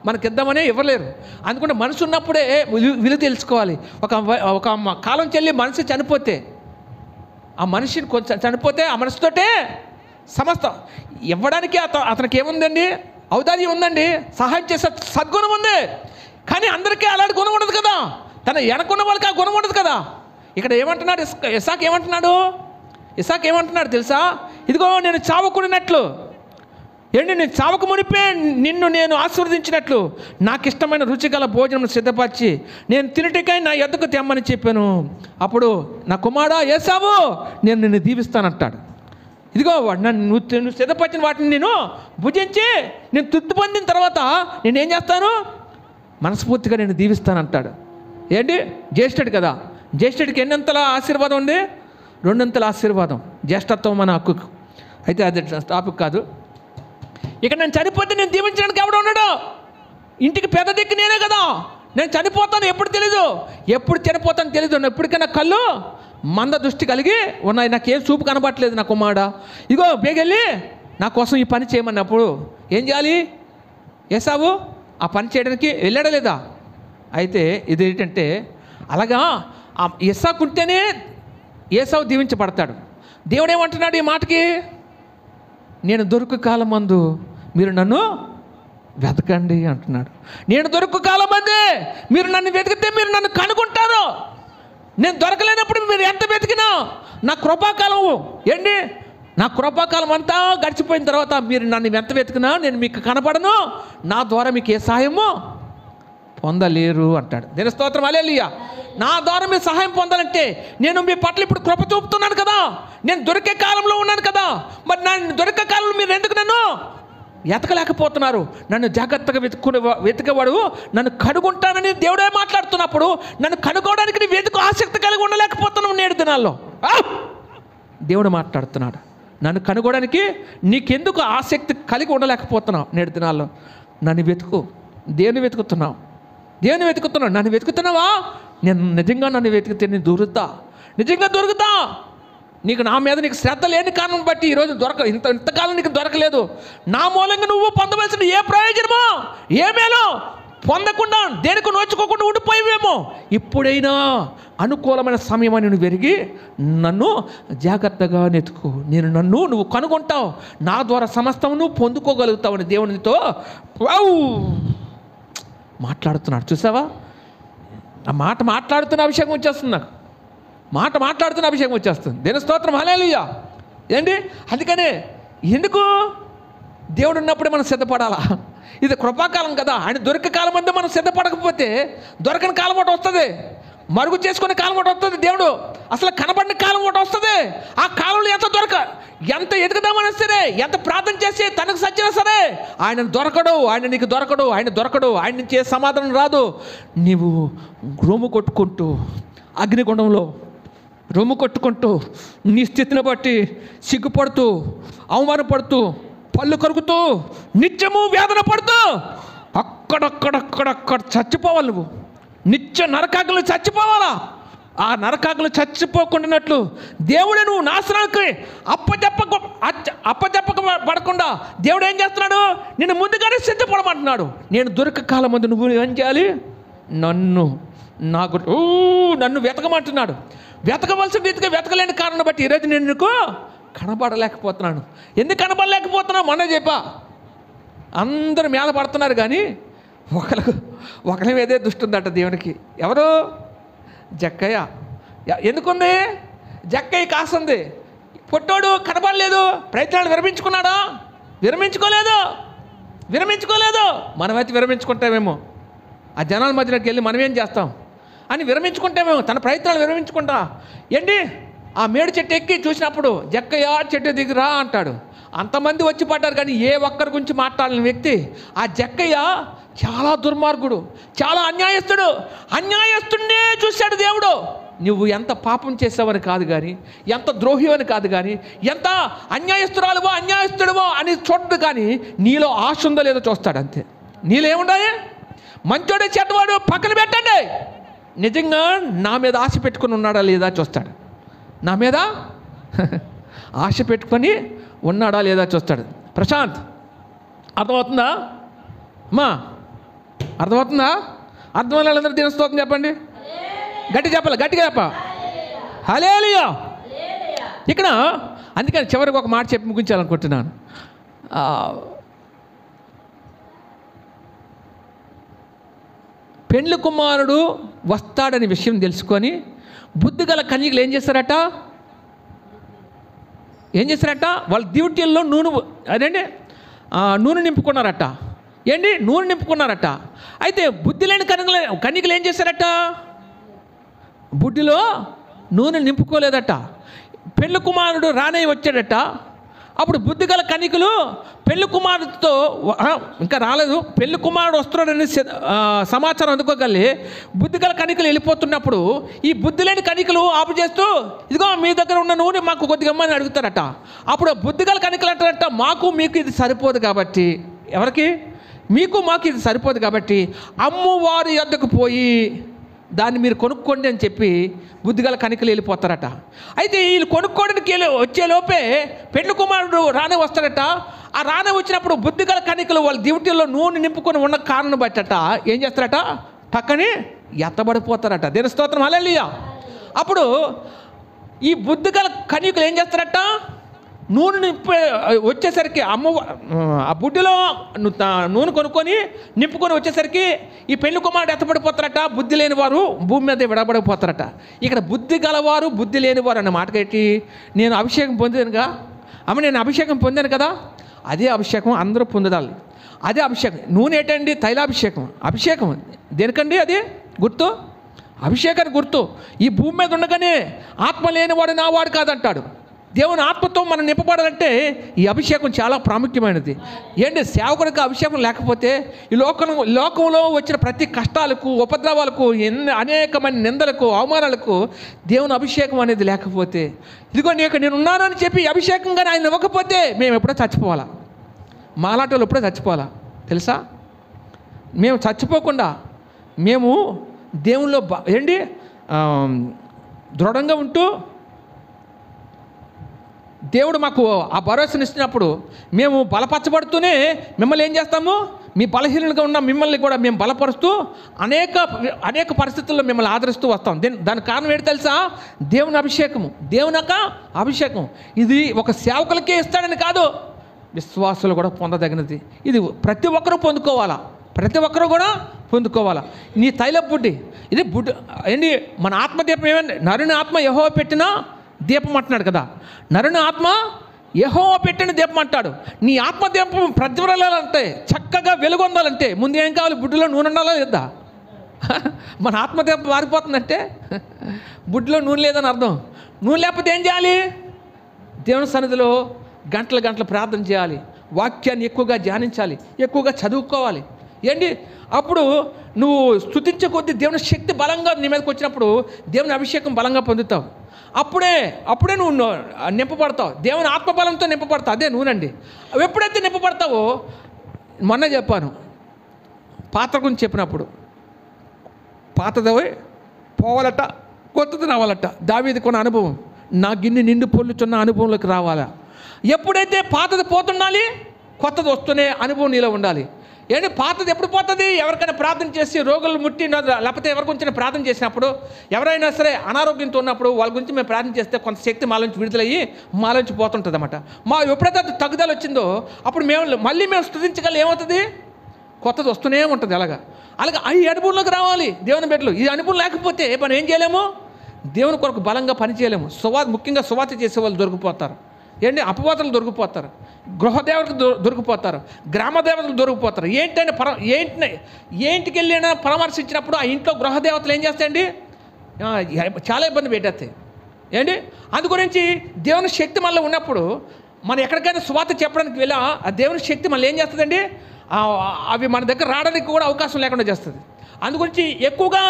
మనకి ఇద్దామనే ఇవ్వలేరు. అందుకని మనిషి ఉన్నప్పుడే విలువ తెలుసుకోవాలి. ఒక కాలం చెల్లి మనిషి చనిపోతే, ఆ మనిషిని కొంచెం చనిపోతే ఆ మనిషితోటే సమస్తం ఇవ్వడానికి అతనికి ఏముందండి? ఔదార్యం ఉందండి, సహాయం చేసే సద్గుణం ఉంది. కానీ అందరికీ అలాంటి గుణం ఉండదు కదా. తన వెనకున్న వాళ్ళకి ఆ గుణం ఉండదు కదా. ఇక్కడ ఏమంటున్నాడు ఇస్సాకు? ఏమంటున్నాడు తెలుసా? ఇదిగో నేను చావకుడినట్లు, నేను చావకు మునిపే నిన్ను నేను ఆశీర్వదించినట్లు నాకు ఇష్టమైన రుచిగల భోజనం సిద్ధపరిచి నేను తినటికై నా యొద్దకు తెమ్మని చెప్పాను. అప్పుడు నా కుమారుడా ఏసావు, నేను నిన్ను దీవిస్తానంటాడు. ఇదిగో నువ్వు సిద్ధపరిచిన వాటిని నేను భుజించి నేను తృప్తి పొందిన తర్వాత నేనేం చేస్తాను? మనస్ఫూర్తిగా నేను దీవిస్తానంటాడు. ఏంటి? జ్యేష్ఠుడు కదా. జ్యేష్ఠుడికి ఎన్నంతల ఆశీర్వాదం ఉంది? 2 ఆశీర్వాదం, జ్యేష్ఠత్వం మన హక్కుకు. అయితే అది టాపిక్ కాదు. ఇక నేను చనిపోతే నేను దీవించడానికి ఎవడు ఉన్నాడు? ఇంటికి పెద్ద దిక్కు నేనే కదా. నేను చనిపోతాను ఎప్పుడు తెలీదు, ఎప్పుడు చనిపోతాను తెలీదు. ఎప్పటికైనా కళ్ళు మంద దృష్టి కలిగి ఉన్నాయి, నాకేం చూపు కనబట్టలేదు నా కుమారుడా. ఇగో బేగెళ్ళి నా కోసం ఈ పని చేయమన్నప్పుడు ఏం చేయాలి? ఏసావు ఆ పని చేయడానికి వెళ్ళాడా లేదా? అయితే ఇది ఏంటంటే, అలాగా ఆ ఇస్సాకుంటేనే ఏసావు దీవించబడతాడు. దేవుడు ఏమంటున్నాడు ఈ మాటకి? నేను దొరుకు కాలం మందు మీరు నన్ను వెతకండి అంటున్నాడు. నేను దొరుకు కాలం మంది మీరు నన్ను వెతికితే మీరు నన్ను కనుగొంటారు. నేను దొరకలేనప్పుడు మీరు ఎంత వెతికినా నా కృపాకాలం నా కృపాకాలం అంతా గడిచిపోయిన తర్వాత మీరు నన్ను ఎంత వెతికినా నేను మీకు కనపడను, నా ద్వారా మీకు ఏ సహాయము పొందలేరు అంటాడు. దేని స్తోత్రం, హల్లెలూయా. నా ద్వారా మీరు సహాయం పొందాలంటే నేను మీ పట్ల ఇప్పుడు కృప చూపుతున్నాను కదా. నేను దొరికే కాలంలో ఉన్నాను కదా. మరి నన్ను దొరికే కాలంలో మీరు ఎందుకు నన్ను ఎతకలేకపోతున్నారు? నన్ను జాగ్రత్తగా వెతికేవాడు నన్ను కనుగొంటానని దేవుడే మాట్లాడుతున్నప్పుడు నన్ను కనుగొనడానికి నీ వెతుకు ఆసక్తి కలిగి ఉండలేకపోతున్నావు నేడు దినాల్లో. దేవుడు మాట్లాడుతున్నాడు. నన్ను కనుగొనడానికి నీకెందుకు ఆసక్తి కలిగి ఉండలేకపోతున్నావు నేడు దినాల్లో? నన్ను వెతుకు. దేవుని వెతుకుతున్నావు, నన్ను వెతుకుతున్నావా? నేను నిజంగా నన్ను వెతికితే నేను నిజంగా దొరుకుతా. నీకు నా మీద నీకు శ్రద్ధ లేని కారణం బట్టి ఈరోజు ఇంతకాలం నీకు దొరకలేదు. నా మూలంగా నువ్వు పొందవలసిన ఏ ప్రయోజనమో ఏ మేలో పొందకుండా దేనికి నోచుకోకుండా ఉండిపోయేవేమో. ఇప్పుడైనా అనుకూలమైన సమయం అని నువ్వు పెరిగి నన్ను జాగ్రత్తగా నెతుకు. నువ్వు కనుగొంటావు, నా ద్వారా సమస్తం నువ్వు పొందుకోగలుగుతావు అని దేవునితో మాట్లాడుతున్నాడు. చూసావా? ఆ మాట మాట్లాడుతున్న అభిషేకం వచ్చేస్తుంది నాకు. మాట్లాడుతున్న అభిషేకం వచ్చేస్తుంది. దేని స్తోత్రం, హల్లెలూయా. ఏంటి? అందుకనే ఎందుకు దేవుడు ఉన్నప్పుడే మనం సిద్ధపడాలా. ఇది కృపాకాలం కదా, ఆయన దొరికే కాలం అంతా మనం సిద్ధపడకపోతే దొరకని కాలం ఒకటి వస్తుంది, మరుగు చేసుకునే కాలం ఒకటి వస్తుంది. దేవుడు అసలు కనబడిన కాలం ఒకటి వస్తుంది. ఆ కాలంలో ఎంత ఎదుగుదామన్నా సరే, ఎంత ప్రార్థన చేసి తనకు సచ్చినా సరే ఆయన దొరకడు, ఆయన నీకు దొరకడు, ఆయన దొరకడు, ఆయన నుంచి ఏ సమాధానం రాదు. నీవు రొమ్ము కొట్టుకుంటూ అగ్నిగుండంలో రొమ్ము కొట్టుకుంటూ నీ స్థితిని బట్టి సిగ్గుపడుతూ అవమానపడుతూ పళ్ళు కరుగుతూ నిత్యము వేదన పడుతూ అక్కడక్కడక్కడక్కడ చచ్చిపోవాలి. నువ్వు నిత్య నరకాకులు చచ్చిపోవాలా. ఆ నరకాకులు చచ్చిపోకుండానట్లు దేవుడే నువ్వు నాశనానికి అప్పచెప్పబడకుండా దేవుడు ఏం చేస్తున్నాడు? నిన్ను ముందుగానే సిద్ధపడమంటున్నాడు. నేను దొరక కాలం ముందు నువ్వు ఏం చేయాలి? నన్ను వెతకమంటున్నాడు. వెతకవలసిన రీతిగా వెతకలేని కారణం బట్టి ఈరోజు నేను నీకు కనబడలేకపోతున్నాను. ఎందుకు కనబడలేకపోతున్నావు? మొన్న చెప్పా, అందరూ మీద పడుతున్నారు కానీ ఒకరి మీదే దృష్టి ఉందట దేవునికి. ఎవరు? జక్కయ్య. ఎందుకుంది? జక్కయ్య కాసుంది. పొట్టోడు కనబడలేదు. ప్రయత్నాలు విరమించుకోలేదు. మనమైతే విరమించుకుంటామేమో, ఆ జనాల మధ్యలోకి వెళ్ళి మనం ఏం చేస్తాం అని విరమించుకుంటామేమో, తన ప్రయత్నాలు విరమించుకుంటా. ఏంటి ఆ మేడు చెట్టు ఎక్కి చూసినప్పుడు జక్కయ్య చెట్టు దిగిరా అంటాడు. అంతమంది వచ్చి పడ్డారు కానీ ఏ ఒక్కరి గురించి మాట్లాడిన వ్యక్తి ఆ జక్కయ్య చాలా దుర్మార్గుడు, చాలా అన్యాయస్తుడినే చూశాడు దేవుడు. నువ్వు ఎంత పాపం చేసావని కాదు కానీ, ఎంత ద్రోహి అని కాదు కానీ, ఎంత అన్యాయస్తుడువో అని చూడడు కానీ నీలో ఆశ ఉందో లేదో చూస్తాడు. అంతే. నీలో ఏముండాలి? మంచోడే చెడ్డవాడు పక్కన పెట్టండి. నిజంగా నా మీద ఆశ పెట్టుకుని ఉన్నాడా లేదా చూస్తాడు. నా మీద ఆశ పెట్టుకొని ఉన్నాడా లేదా చూస్తాడు. ప్రశాంత్, అర్థమవుతుందా అమ్మా? అర్థమవుతుందా? అర్థమైన వాళ్ళందరూ దీని స్తోత్రం చెప్పండి. గట్టిగా చెప్ప. హల్లెలూయా. ఇక్కడ అందుకని చివరికి ఒక మాట చెప్పి ముగించాలనుకుంటున్నాను. పెండ్లి కుమారుడు వస్తాడని విషయం తెలుసుకొని బుద్ధిగల కన్యకలు ఏం చేశారట? వాళ్ళ డ్యూటీల్లో నూనె నింపుకున్నారట. నూనె నింపుకున్నారట. అయితే బుద్ధి లేని కన్యకలు ఏం చేశారట? బుడ్డిలో నూనె నింపుకోలేదట. పెళ్లి కుమారుడు రానయ్య వచ్చాడట. అప్పుడు బుద్ధిగల కన్యకలు పెళ్లి కుమారుడితో ఇంకా రాలేదు, పెళ్లి కుమారుడు వస్తున్నాడని సమాచారం అందుకోగలి బుద్ధిగల కన్యకలు వెళ్ళిపోతున్నప్పుడు ఈ బుద్ధి లేని కన్యకలు ఆపు చేస్తూ, ఇదిగో మీ దగ్గర ఉన్న నూనె మాకు కొద్దిగా ఇమ్మని అడుగుతారట. అప్పుడు బుద్ధిగల కన్యకలు అంటారట, మీకు ఇది సరిపోదు కాబట్టి, ఎవరికి? మీకు మాకు ఇది సరిపోదు కాబట్టి అమ్మవారి యొద్దకు పోయి దాన్ని మీరు కొనుక్కోండి అని చెప్పి బుద్ధిగల కన్యకలు వెళ్ళిపోతారట. అయితే వీళ్ళు కొనుక్కోవడానికి వచ్చేలోపే పెళ్లి కుమారుడు రానే వస్తాడట. ఆ రానే వచ్చినప్పుడు బుద్ధిగల కన్యకలు వాళ్ళ డ్యూటీలో నూనె నింపుకొని ఉన్న కారణం బట్టట ఏం చేస్తారట? పక్కనే ఎత్తబడిపోతారట. దేని స్తోత్రం, హల్లెలూయా. అప్పుడు ఈ బుద్ధిగల కన్యకలు ఏం చేస్తారట? నూనె వచ్చేసరికి ఆ బుడ్డిలో నూనె కొనుక్కొని నింపుకొని వచ్చేసరికి ఈ పెళ్లి కుమారుడు ఎత్తబడిపోతారట. బుద్ధి లేని వారు భూమి మీద విడబడిపోతారట. ఇక్కడ బుద్ధి గలవారు బుద్ధి లేనివారు అన్న మాట కట్టి నేను అభిషేకం పొందాను కదా, అదే అభిషేకం అందరూ పొందాలి. అదే అభిషేకం. నూనె ఏంటండి? అభిషేకం దేనికండి? అది గుర్తు, అభిషేకానికి గుర్తు. ఈ భూమి మీద ఉండగానే ఆత్మ లేనివాడు నా వాడు కాదంటాడు. దేవుని ఆత్మతో మనం నింపబడాలంటే ఈ అభిషేకం చాలా ప్రాముఖ్యమైనది. సేవకుడికి అభిషేకం లేకపోతే ఈ లోకంలో వచ్చిన ప్రతి కష్టాలకు, ఉపద్రవాలకు, అనేకమైన నిందలకు, అవమానాలకు దేవుని అభిషేకం అనేది లేకపోతే, ఇదిగో నేను ఉన్నానని చెప్పి అభిషేకంగా ఆయన ఇవ్వకపోతే మేము ఎప్పుడో చచ్చిపోవాలా. మాలాంటి వాళ్ళు ఎప్పుడో చచ్చిపోవాలా తెలుసా? మేము చచ్చిపోకుండా మేము దేవునిలో దృఢంగా ఉంటూ దేవుడు మాకు ఆ భరోసాను ఇస్తున్నప్పుడు మేము బలపరచబడుతూనే మిమ్మల్ని ఏం చేస్తాము? మీ బలహీనంగా ఉన్న మిమ్మల్ని కూడా మేము బలపరుస్తూ అనేక పరిస్థితుల్లో మిమ్మల్ని ఆదరిస్తూ వస్తాం. దానికి కారణం ఏంటి తెలుసా? దేవుని అభిషేకం. ఇది ఒక సేవకులకే ఇస్తాడని కాదు, విశ్వాసులు కూడా పొందదగినది. ఇది ప్రతి ఒక్కరూ పొందుకోవాలా. నీ తైల బుడ్డి ఇది ఏంటి? మన ఆత్మదీపం ఏమండి? నరుని ఆత్మ యెహోవా పెట్టిన దీపం అంటున్నాడు కదా. నరుని ఆత్మ యెహోవా పెట్టిన దీపం అంటాడు. నీ ఆత్మదీపం ప్రజ్వలాలంటే, చక్కగా వెలుగొందాలంటే ముందు ఏం కావాలి? బుడ్డిలో నూనె ఉండాలా లేదా? మన ఆత్మదీపం మారిపోతుందంటే బుడ్డిలో నూనె లేదని అర్థం. నూనె లేకపోతే ఏం చేయాలి? దేవుని సన్నిధిలో గంటలు గంటలు ప్రార్థన చేయాలి, వాక్యాన్ని ఎక్కువగా ధ్యానించాలి, ఎక్కువగా చదువుకోవాలి. ఏంటి అప్పుడు నువ్వు స్తుతించే కొద్దీ దేవుని శక్తి బలంగా నీ మీదకి వచ్చినప్పుడు దేవుని అభిషేకం బలంగా పొందుతావు. అప్పుడే నువ్వు నింపబడతావు, దేవుని ఆత్మబలంతో నింపబడతావు. అదే నూనండి. ఎప్పుడైతే నింపబడతావో, మొన్న చెప్పాను పాత్ర గురించి చెప్పినప్పుడు, పాతది పోవాలట, కొత్తది రావాలట. దావీదు కొన్న అనుభవం, నా గిన్నె నిండు పొల్లుచున్న అనుభవంలోకి రావాలా. ఎప్పుడైతే పాతది పోతుండాలి, కొత్తది వస్తూనే అనుభవం నీలో ఉండాలి. ఏంటి పాతది ఎప్పుడు పోతుంది? ఎవరికైనా ప్రార్థన చేసి రోగులు ముట్టి, లేకపోతే ఎవరి గురించి ప్రార్థన చేసినప్పుడు, ఎవరైనా సరే అనారోగ్యంతో ఉన్నప్పుడు వాళ్ళ గురించి మేము ప్రార్థన చేస్తే కొంత శక్తి మాలోంచి విడుదలయ్యి మాలోంచి పోతుంటుంది అన్నమాట. ఎప్పుడైతే అది తగ్గుదల వచ్చిందో అప్పుడు మేము స్తుతించగల ఏమవుతుంది? కొత్తది వస్తూనే ఉంటుంది. అలాగా ఈ అనుభవంలోకి రావాలి దేవుని బిడ్డలు. ఈ అనుభవం లేకపోతే మనం ఏం చేయలేము? దేవుని కొరకు బలంగా పని చేయలేము. ముఖ్యంగా సువార్త చేసే వాళ్ళు దొరికిపోతారు. ఏంటి అపవాదులు దొరికిపోతారు, గృహదేవతలు దొరికిపోతారు, గ్రామ దేవతలు దొరికిపోతారు. ఏంటికి వెళ్ళినా పరామర్శించినప్పుడు ఆ ఇంట్లో గృహదేవతలు ఏం చేస్తాయండి? చాలా ఇబ్బంది పెట్టేస్తాయి. ఏంటి అందు గురించి దేవుని శక్తి మనలో ఉన్నప్పుడు మనం ఎక్కడికైనా సువార్త చెప్పడానికి వెళ్ళా ఆ దేవుని శక్తి మనల్ని ఏం చేస్తుందండి? అవి మన దగ్గర రావడానికి కూడా అవకాశం లేకుండా చేస్తుంది. అందు గురించి ఎక్కువగా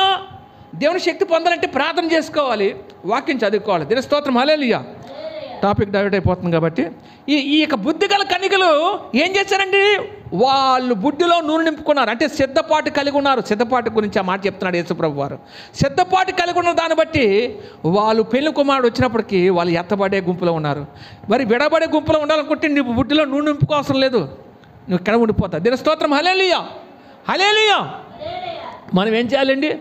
దేవుని శక్తి పొందాలంటే ప్రార్థన చేసుకోవాలి, వాక్యం చదువుకోవాలి. దీని స్తోత్రం, హల్లెలూయా. టాపిక్ డైవర్ట్ అయిపోతుంది కాబట్టి ఈ యొక్క బుద్ధిగల కన్యకలు ఏం చేశారండి? వాళ్ళు బుడ్డిలో నూనె నింపుకున్నారు, అంటే సిద్ధపాటు కలిగి ఉన్నారు. సిద్ధపాటు గురించి ఆ మాట చెప్తున్నాడు యేసుప్రభు వారు. సిద్ధపాటు కలిగి ఉన్న దాన్ని బట్టి వాళ్ళు పెళ్లి కుమారుడు వచ్చినప్పటికీ వాళ్ళు ఎత్తబడే గుంపులో ఉన్నారు. మరి విడబడే గుంపులో ఉండాలనుకుంటే నువ్వు బుడ్డిలో నూనె నింపుకోవసరం లేదు, నువ్వు ఇక్కడ ఉండిపోతావు. దీని స్తోత్రం, హల్లెలూయా, హల్లెలూయా. మనం ఏం చేయాలండి?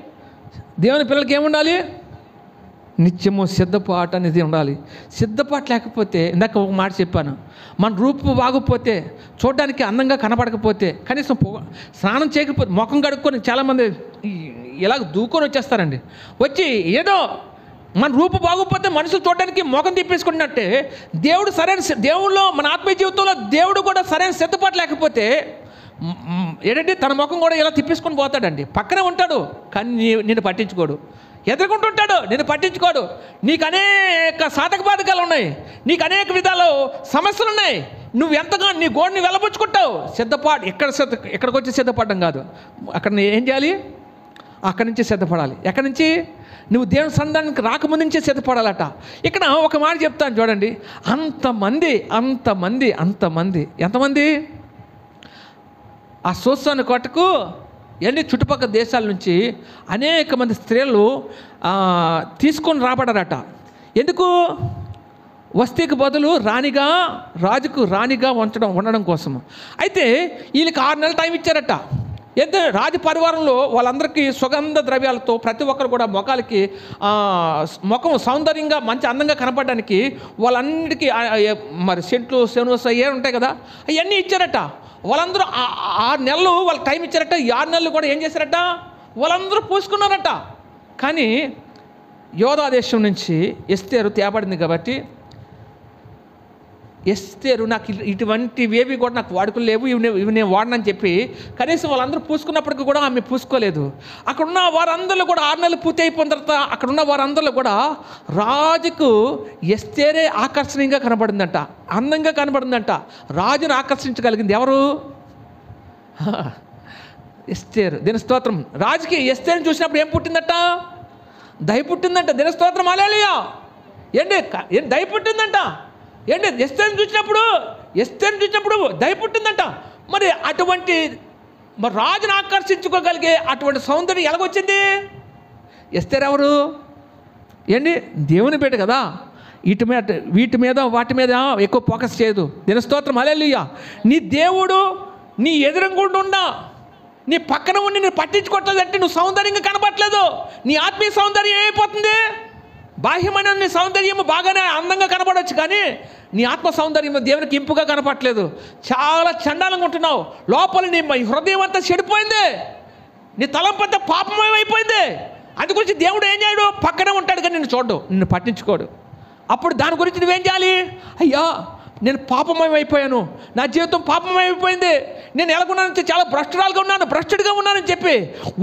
దేవుని పిల్లలకి ఏముండాలి? నిత్యము సిద్ధపాటు అనేది ఉండాలి. సిద్ధపాటు లేకపోతే, ఇందాక ఒక మాట చెప్పాను, మన రూపు బాగపోతే, చూడడానికి అందంగా కనపడకపోతే, కనీసం స్నానం చేయకపోతే, ముఖం కడుక్కొని చాలామంది ఇలాగ దూకొని వచ్చేస్తారండి. వచ్చి ఏదో మన రూపు బాగోకపోతే మనుషులు చూడడానికి ముఖం తిప్పేసుకున్నట్టే దేవుళ్ళో మన ఆత్మీయ జీవితంలో దేవుడు కూడా సరైన సిద్ధపాటు లేకపోతే ఏంటంటే తన ముఖం కూడా ఇలా తిప్పేసుకొని పోతాడండి. పక్కనే ఉంటాడు కానీ నిన్ను పట్టించుకోడు, ఎదుర్కొంటుంటాడు, నేను పట్టించుకోడు. నీకు అనేక సాధక బాధకాలు ఉన్నాయి, నీకు అనేక విధాలు సమస్యలు ఉన్నాయి. నువ్వు ఎంతగా నీ గోడని వెళ్ళబుచ్చుకుంటావు. సిద్ధపాటు ఎక్కడికి వచ్చి సిద్ధపడడం కాదు, అక్కడ ఏం చేయాలి? అక్కడి నుంచి సిద్ధపడాలి. ఎక్కడి నుంచి? నువ్వు దేవుని సన్నిధానానికి రాకముందు నుంచే సిద్ధపడాలట. ఇక్కడ ఒక మాట చెప్తాను చూడండి. అంతమంది ఎంతమంది ఆ సోసాను కొట్టకు చుట్టుపక్కల దేశాల నుంచి అనేక మంది స్త్రీలు తీసుకొని రాబడారట. ఎందుకు? వస్తీకి బదులు రాజుకు రాణిగా ఉండడం కోసము. అయితే వీళ్ళకి 6 నెలల టైం ఇచ్చారట. రాజు పరివారంలో వాళ్ళందరికీ సుగంధ ద్రవ్యాలతో ప్రతి ఒక్కరు కూడా ముఖాలకి ముఖం సౌందర్యంగా మంచి అందంగా కనపడడానికి వాళ్ళన్నిటికీ మరి సెంట్లు సెనుస్ అయ్యే ఉంటాయి కదా, అవన్నీ ఇచ్చారట. వాళ్ళందరూ 6 నెలలు వాళ్ళకి టైం ఇచ్చారట. ఈ 6 నెలలు కూడా ఏం చేశారట? వాళ్ళందరూ పూసుకున్నారట. కానీ యోధా దేశం నుంచి ఎస్తేరు తేబడింది కాబట్టి, ఎస్తేరు నాకు ఇటువంటివేవి కూడా నాకు వాడుకలు లేవు, ఇవి నేను వాడనని చెప్పి కనీసం వాళ్ళందరూ పూసుకున్నప్పటికీ కూడా ఆమె పూసుకోలేదు. అక్కడున్న వారందరూ కూడా 6 నెలలు పూర్తి అయిపోయిన తర్వాత అక్కడున్న వారందరూ కూడా రాజుకు ఎస్తేరే ఆకర్షణీయంగా కనబడిందంట, అందంగా కనబడిందంట. రాజును ఆకర్షించగలిగింది ఎవరు? ఎస్తేరు. దీని స్తోత్రం. రాజుకి ఎస్తేరుని చూసినప్పుడు ఏం పుట్టిందట? దయ పుట్టిందంట. దీని స్తోత్రం, హల్లెలూయా. దయ పుట్టిందంట. ఎస్తేరుని చూసినప్పుడు దయ పుట్టిందంట. మరి అటువంటి రాజును ఆకర్షించుకోగలిగే అటువంటి సౌందర్యం ఎలాగొచ్చింది? ఎస్తేరు ఎవరు? దేవుని బిడ్డ కదా. వీటి మీద వాటి మీద ఎక్కువ ఫోకస్ చేయదు. దీని స్తోత్రం, హల్లెలూయా. నీ దేవుడు నీ ఎదురుగుండా నీ పక్కన ఉండి నేను పట్టించుకోవట్లేదంటే నువ్వు సౌందర్యంగా కనపట్లేదు. నీ ఆత్మీయ సౌందర్యం ఏమైపోతుంది? బాహ్యమైన నీ సౌందర్యం బాగానే అందంగా కనపడవచ్చు, కానీ నీ ఆత్మ సౌందర్యం దేవునికి ఇంపుగా కనపట్లేదు. చాలా చండాలంగా ఉంటున్నావు. లోపల నీ హృదయం అంతా చెడిపోయింది, నీ తలంపంతా పాపమయమైపోయింది. అందుగురించి దేవుడు ఏం చేయడు? పక్కనే ఉంటాడు కానీ నిన్ను చూడడు, నిన్ను పట్టించుకోడు. అప్పుడు దాని గురించి నువ్వేం చేయాలి? అయ్యా నేను పాపమయమైపోయాను, నా జీవితం పాపమయమైపోయింది, నేను ఎలాగున్నానంటే చాలా భ్రష్టురాలుగా ఉన్నాను, భ్రష్టుడిగా ఉన్నానని చెప్పి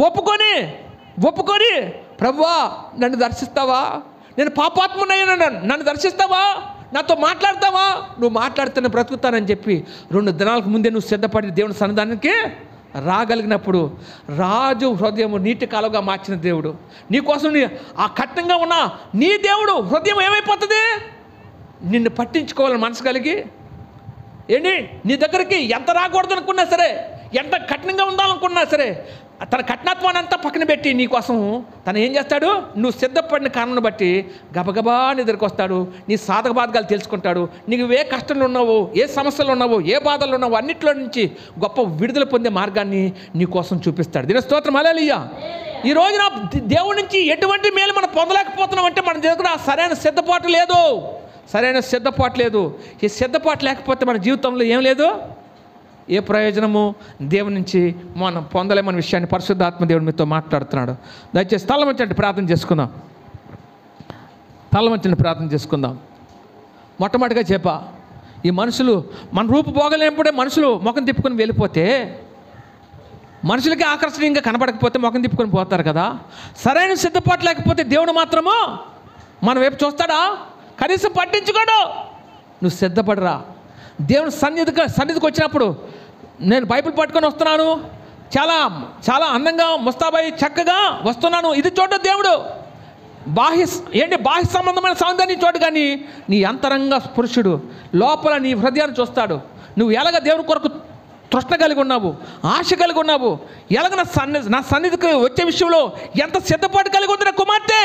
ఒప్పుకొని ప్రభువా నన్ను దర్శిస్తావా, నేను పాపాత్మునయ్యాను, నన్ను దర్శిస్తావా, నాతో మాట్లాడతావా, నువ్వు మాట్లాడితేనే బ్రతుకుతానని చెప్పి 2 దినాలకు ముందే నువ్వు సిద్ధపడి దేవుని సన్నిధానానికి రాగలిగినప్పుడు రాజు హృదయం నీటి కాలువగా మార్చిన దేవుడు నీకోసం ఆ కఠినంగా ఉన్న నీ దేవుడు హృదయం ఏమైపోతుంది? నిన్ను పట్టించుకోవాలని మనసు కలిగి నీ దగ్గరికి ఎంత రాకూడదు అనుకున్నా సరే, ఎంత కఠినంగా ఉండాలనుకున్నా సరే, తన కఠినత్వాన్ని అంతా పక్కన పెట్టి నీకోసం తను ఏం చేస్తాడు? నువ్వు సిద్ధపడిన కారణం బట్టి గబగబా నీ దగ్గరికి వస్తాడు, నీ సాధక బాధకాలు తెలుసుకుంటాడు, నీకు ఏ కష్టంలో ఉన్నావో, ఏ సమస్యలు ఉన్నావో, ఏ బాధలు ఉన్నావో అన్నిట్లో నుంచి గొప్ప విడుదల పొందే మార్గాన్ని నీకోసం చూపిస్తాడు. దీని స్తోత్రం హల్లెలూయా. ఈ రోజున దేవుడి నుంచి ఎటువంటి మేలు మనం పొందలేకపోతున్నాం అంటే మన దగ్గర సరైన సిద్ధపాటు లేదు. ఈ సిద్ధపాటు లేకపోతే మన జీవితంలో ఏం లేదు, ఏ ప్రయోజనము దేవుని నుంచి మనం పొందలేమన్న విషయాన్ని పరిశుద్ధాత్మ దేవుడు మీతో మాట్లాడుతున్నాడు. దయచేసి తల వంచండి, ప్రార్థన చేసుకుందాం. మొట్టమొదటిగా చెప్పా, ఈ మనుషులు మన రూపు పోగలేనప్పుడే మనుషులు ముఖం తిప్పుకొని వెళ్ళిపోతే, మనుషులకి ఆకర్షణీయంగా కనపడకపోతే ముఖం తిప్పుకొని పోతారు కదా. సరైన సిద్ధపాటు లేకపోతే దేవుడు మాత్రము మన వైపు చూస్తాడా? కనీసం పట్టించుకోడు. నువ్వు సిద్ధపడరా. దేవుని సన్నిధికి వచ్చినప్పుడు నేను బైబిల్ పట్టుకొని వస్తున్నాను, చాలా చాలా అందంగా ముస్తాబాయి చక్కగా వస్తున్నాను, ఇది చూడ దేవుడు బాహ్య సంబంధమైన సౌందర్యం చూడు, కానీ నీ అంతరంగ పురుషుడు లోపల నీ హృదయాన్ని చూస్తాడు. నువ్వు ఎలాగ దేవుని కొరకు తృష్ణ కలిగి ఉన్నావు, ఆశ కలిగి ఉన్నావు, ఎలాగ నా సన్నిధికి వచ్చే విషయంలో ఎంత సిద్ధపాటు కలిగి ఉంది నా కుమార్తె,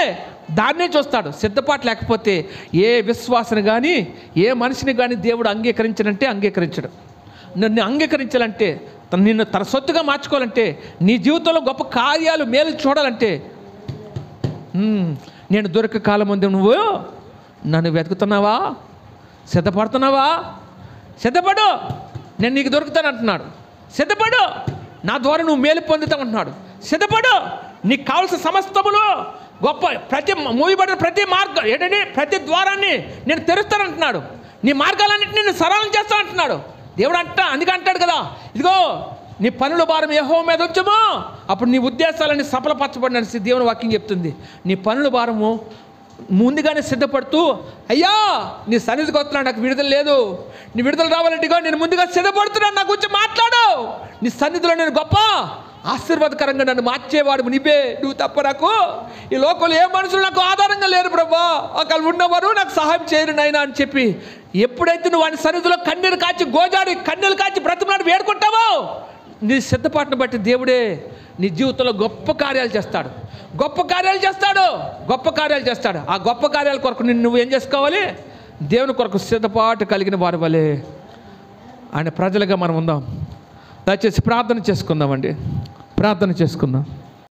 దాన్నే చూస్తాడు. సిద్ధపాటు లేకపోతే ఏ విశ్వాసని కానీ ఏ మనిషిని కానీ దేవుడు అంగీకరించడు. నిన్ను అంగీకరించాలంటే, నిన్ను తన సొత్తుగా మార్చుకోవాలంటే, నీ జీవితంలో గొప్ప కార్యాలు మేలు చూడాలంటే, నేను దొరికే కాలం ముందు నువ్వు నన్ను వెతుకుతున్నావా, సిద్ధపడుతున్నావా? సిద్ధపడు, నేను నీకు దొరుకుతాను అంటున్నాడు. సిద్ధపడు, నా ద్వారా నువ్వు మేలు పొందుతావు అంటున్నాడు. సిద్ధపడు, నీకు కావాల్సిన సమస్తములు గొప్ప మూయబడిన ప్రతి మార్గం ప్రతి ద్వారాన్ని నేను తెరుస్తానంటున్నాడు. నీ మార్గాలన్నింటినీ నేను సరళం చేస్తానంటున్నాడు దేవుడు. అందుకే అంటాడు కదా, ఇదిగో నీ పనుల భారం యెహోవా మీద ఉంచుము, అప్పుడు నీ ఉద్దేశాలన్నీ సఫలపరచబడినని దేవుని వాక్యం చెప్తుంది. నీ పనుల భారము ముందుగానే సిద్ధపడుతూ, అయ్యా నీ సన్నిధికి వస్తున్నాడు, నాకు విడుదల లేదు, నీ విడుదల రావాలంటే నేను ముందుగా సిద్ధపడుతున్నాను, నా గురించి మాట్లాడు, నీ సన్నిధిలో నేను గొప్ప ఆశీర్వాదకరంగా నన్ను మార్చేవాడు నీవే, నువ్వు తప్ప నాకు ఈ లోకంలో ఏ మనుషులు నాకు ఆధారంగా లేరు ప్రభా, అక్కడ ఉన్నవారు నాకు సహాయం చేయరు నాయనా అని చెప్పి ఎప్పుడైతే నువ్వు వాడి సన్నిధిలో కన్నీరు కాచి బ్రతిమలాడి వేడుకుంటావో, నీ సిద్ధపాటును బట్టి దేవుడే నీ జీవితంలో గొప్ప కార్యాలు చేస్తాడు. ఆ గొప్ప కార్యాల కొరకు నువ్వు ఏం చేసుకోవాలి? దేవుని కొరకు సిద్ధపాటు కలిగిన వారి వలె ఆయన ప్రజలుగా మనం ఉందాం. దయచేసి ప్రార్థన చేసుకుందాం.